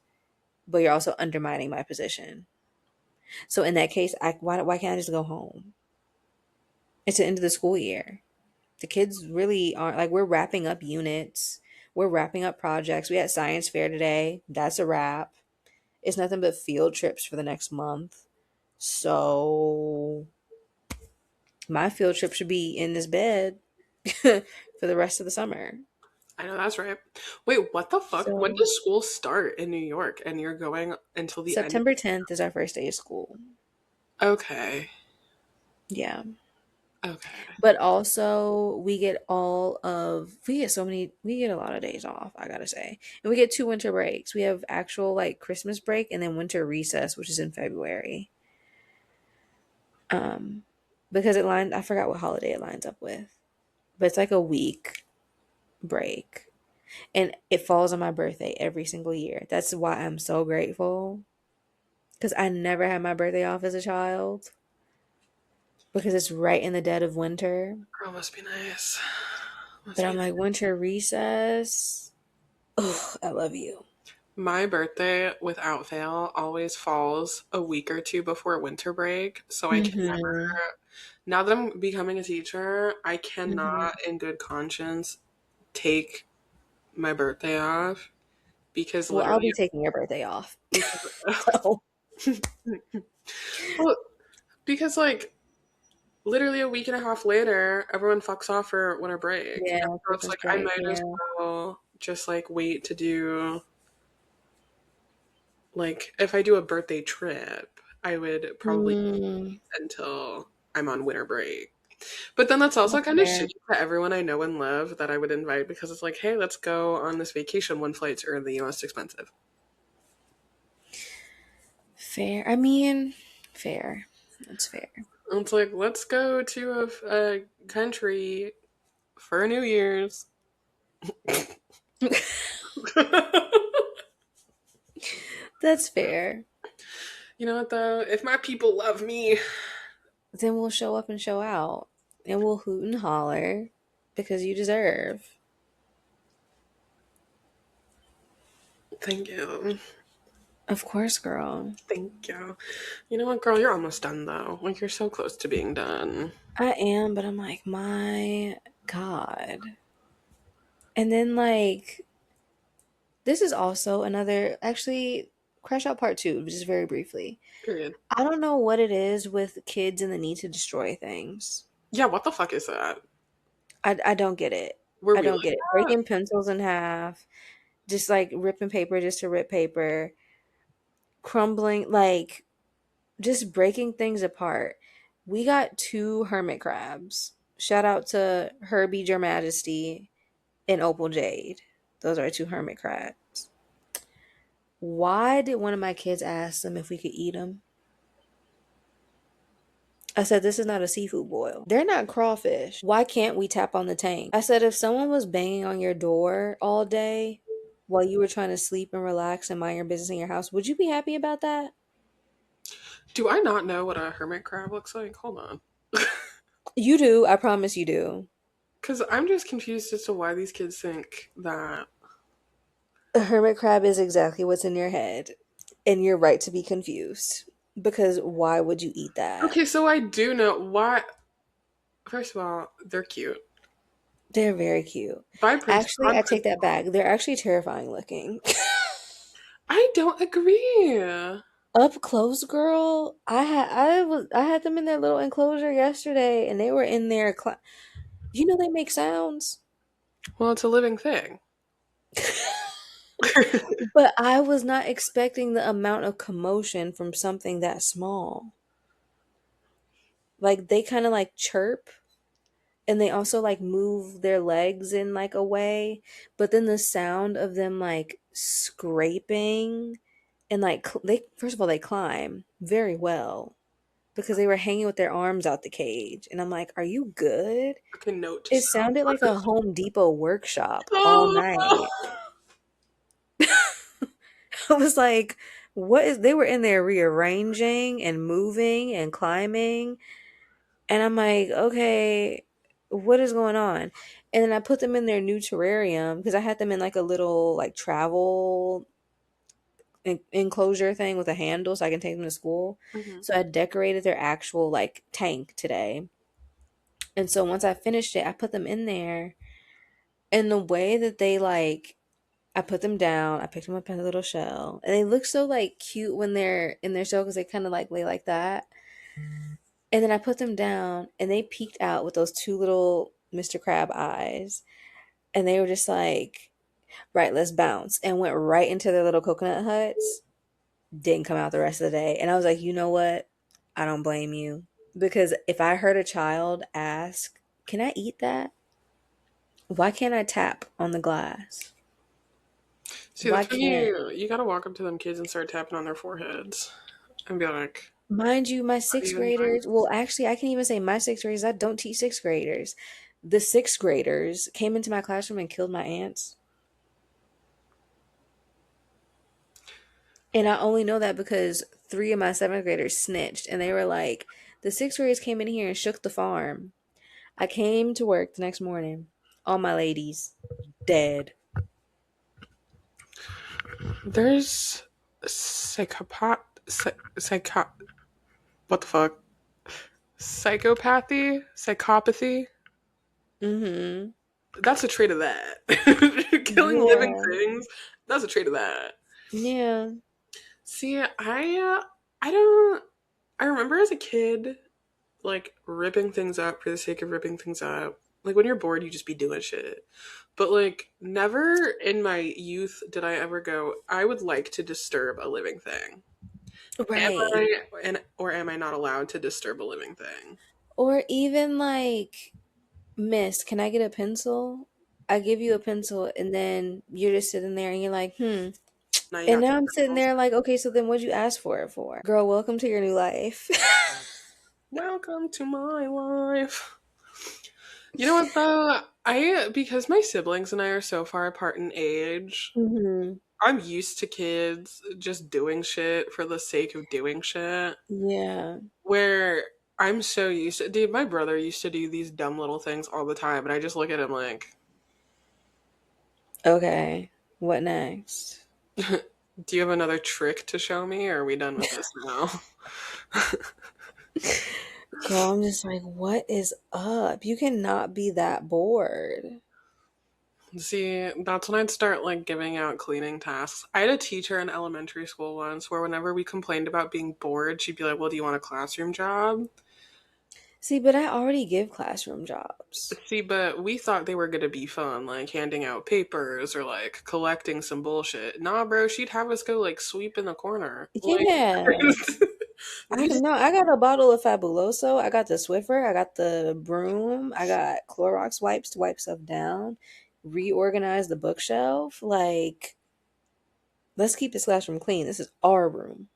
but you're also undermining my position. So in that case, why can't I just go home? It's the end of the school year. The kids really aren't like, we're wrapping up units, we're wrapping up projects. We had science fair today. That's a wrap. It's nothing but field trips for the next month. So my field trip should be in this bed for the rest of the summer. I know that's right. Wait, what the fuck? When So does school start in New York and you're going until the end? September 10th is our first day of school. Okay. Yeah. Okay. But also we get a lot of days off, I gotta say. And we get 2 winter breaks. We have actual like Christmas break and then winter recess, which is in February. Um, because I forgot what holiday it lines up with. But it's like a week break. And it falls on my birthday every single year. That's why I'm so grateful. Because I never had my birthday off as a child. Because it's right in the dead of winter. Girl, must be nice. But Must be I'm like, winter recess. Oh, I love you. My birthday, without fail, always falls a week or two before winter break. So I can never, Mm-hmm. now that I'm becoming a teacher, I Mm-hmm. cannot, in good conscience, take my birthday off because Well, I'll literally, be taking your birthday off. because, So well, because like, literally a week and a half later, everyone fucks off for winter break. And Yeah, so it's Christmas like I break. might as Yeah. well just like wait to do like if I do a birthday trip, I would probably Mm, wait until I'm on winter break. But then that's also that's kind of shitty fair. to everyone I know and love that I would invite because it's like, hey, let's go on this vacation when flights are the most expensive. Fair. I mean, fair. That's fair. And it's like, let's go to a country for New Year's. That's fair. You know what though? If my people love me, Then we'll show up and show out. And we'll hoot and holler because you deserve. thank you. Of course, girl. Thank you. You know what, girl? You're almost done though. Like you're so close to being done. I am, but I'm like, my God. And then, like, this is also another, actually, Crash Out Part 2, just very briefly. Period. I don't know what it is with kids and the need to destroy things. Yeah, what the fuck is that? I don't get it. Were I we don't like get it. that? Breaking pencils in half, just like ripping paper just to rip paper, crumbling, like just breaking things apart. We got two hermit crabs. Shout out to Herbie Your Majesty and Opal Jade. Those are two hermit crabs. Why did one of my kids ask them if we could eat them? I said, this is not a seafood boil. They're not crawfish. Why can't we tap on the tank? I said, if someone was banging on your door all day while you were trying to sleep and relax and mind your business in your house, would you be happy about that? Do I not know what a hermit crab looks like? Hold on. You do. I promise you do. Because I'm just confused as to why these kids think that. A hermit crab is exactly what's in your head. And you're right to be confused. Because why would you eat that? Okay, so I do know why. First of all, they're cute. They're very cute. By principle, Actually, on I take that principle, back. They're actually terrifying looking. I don't agree. Up close, girl. I had them in their little enclosure yesterday, and they were in there. You know they make sounds, Well, it's a living thing. but I was not expecting the amount of commotion from something that small. Like they kind of like chirp, and they also like move their legs in like a way, but then the sound of them like scraping and like they first of all they climb very well because they were hanging with their arms out the cage. And I'm like, are you good? Okay, note to It self. sounded like a Home Depot workshop all Oh, night. I was like, what is, they were in there rearranging and moving and climbing. And I'm like, okay, what is going on? And then I put them in their new terrarium because I had them in like a little like travel enclosure thing with a handle so I can take them to school. mhm. So I decorated their actual like tank today. And so once I finished it, I put them in there. And the way that they like, I put them down, I picked them up in a little shell. And they look so like cute when they're in their shell because they kind of like lay like that. And then I put them down and they peeked out with those two little Mr. Crab eyes. And they were just like, right, let's bounce. And went right into their little coconut huts. Didn't come out the rest of the day. And I was like, you know what? I don't blame you. Because if I heard a child ask, can I eat that? Why can't I tap on the glass? See, Why that's when can't? you gotta walk up to them kids and start tapping on their foreheads and be like, Mind you, my "Are sixth you nice?" graders, well, actually, I can even say my sixth graders, I don't teach sixth graders. The sixth graders came into my classroom and killed my ants. And I only know that because three of my seventh graders snitched and they were like, the sixth graders came in here and shook the farm. I came to work the next morning, all my ladies dead. There's psychopath, psycho, what the fuck? Psychopathy. Mm-hmm. That's a trait of that. Killing living Yeah. things. That's a trait of that. Yeah. See, I don't. I remember as a kid, like ripping things up for the sake of ripping things up. Like when you're bored, you just be doing shit. But like never in my youth did I ever go, I would like to disturb a living thing. Am Right. I or am I not allowed to disturb a living thing? Or even like, Miss, can I get a pencil? I give you a pencil and then you're just sitting there and you're like, hmm. Now you And got now two I'm sitting pencils. there like, okay, so then what'd you ask for it for? Girl, welcome to your new life. Welcome to my life. You know what though? I because my siblings and I are so far apart in age, hmm I'm used to kids just doing shit for the sake of doing shit. Yeah. Where I'm so used to, dude, my brother used to do these dumb little things all the time, and I just look at him like, Okay. What next? do you have another trick to show me, or are we done with this now? Girl, I'm just like, what is up? You cannot be that bored. See, that's when I'd start like giving out cleaning tasks. I had a teacher in elementary school once where whenever we complained about being bored, she'd be like, well, do you want a classroom job? See, but I already give classroom jobs. See, but we thought they were gonna be fun, like handing out papers or like collecting some bullshit. Nah, bro, she'd have us go like sweep in the corner. Like, Yeah. I we just know. I got a bottle of Fabuloso. I got the Swiffer. I got the broom. I got Clorox wipes to wipe stuff down. Reorganize the bookshelf. Like, let's keep this classroom clean. This is our room.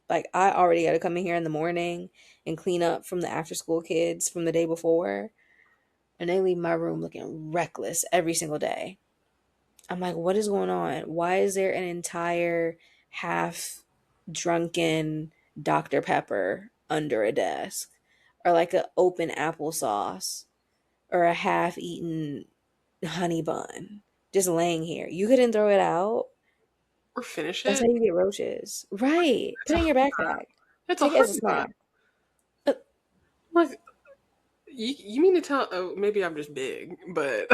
Like, I already got to come in here in the morning and clean up from the after school kids from the day before. And they leave my room looking reckless every single day. I'm like, what is going on? Why is there an entire half drunken Dr. Pepper under a desk? Or like an open applesauce? Or a half eaten honey bun just laying here? You couldn't throw it out? or finish That's it. how you get roaches. Right. It's Put a it in your honey bun. backpack. It's a Take it as a honey bun. snack. Uh, Like, you mean to tell? Oh, maybe I'm just big, but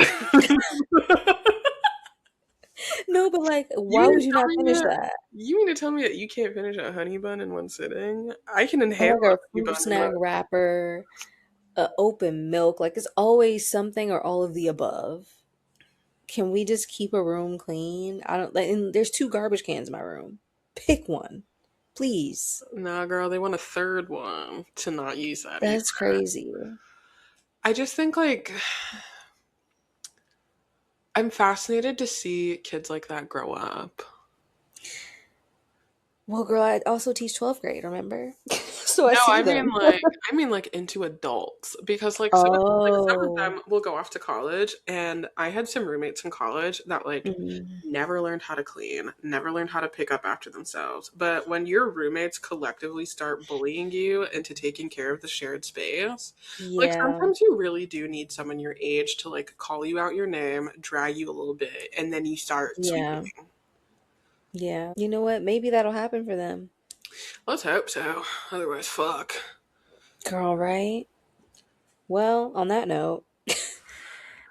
no, but like, you why mean would to you tell not me finish that? that? You mean to tell me that you can't finish a honey bun in one sitting? I can Or inhale like a a honey fruit bun in one. snack wrapper, open milk. Like, it's always something or all of the above. Can we just keep a room clean? I don't like, and there's two garbage cans in my room. Pick one, please. Nah, girl, they want a third one to not use that either. That's crazy. I just think like I'm fascinated to see kids like that grow up. Well, girl, I also teach 12th grade, remember? So I No, see them. I mean like into adults because like some of Oh. them will go off to college and I had some roommates in college that like Mhm. never learned how to clean, never learned how to pick up after themselves. But when your roommates collectively start bullying you into taking care of the shared space, like Yeah. sometimes you really do need someone your age to like call you out your name, drag you a little bit, and then you start Yeah. sweeping. Yeah. You know what? Maybe that'll happen for them. Let's hope so. Otherwise, fuck. Girl, right? Well, on that note,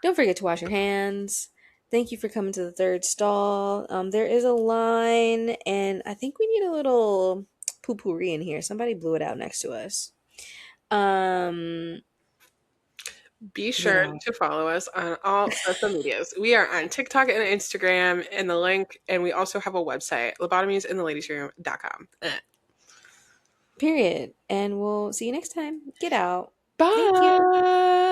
don't forget to wash your hands. Thank you for coming to the third stall. There is a line, and I think we need a little poo-pourri in here. Somebody blew it out next to us. Um, Be you sure know, to follow us on all social medias. We are on TikTok and Instagram and the link, and we also have a website, lobotomiesintheladiesroom.com. period. And we'll see you next time. Get out. Thank you. Bye.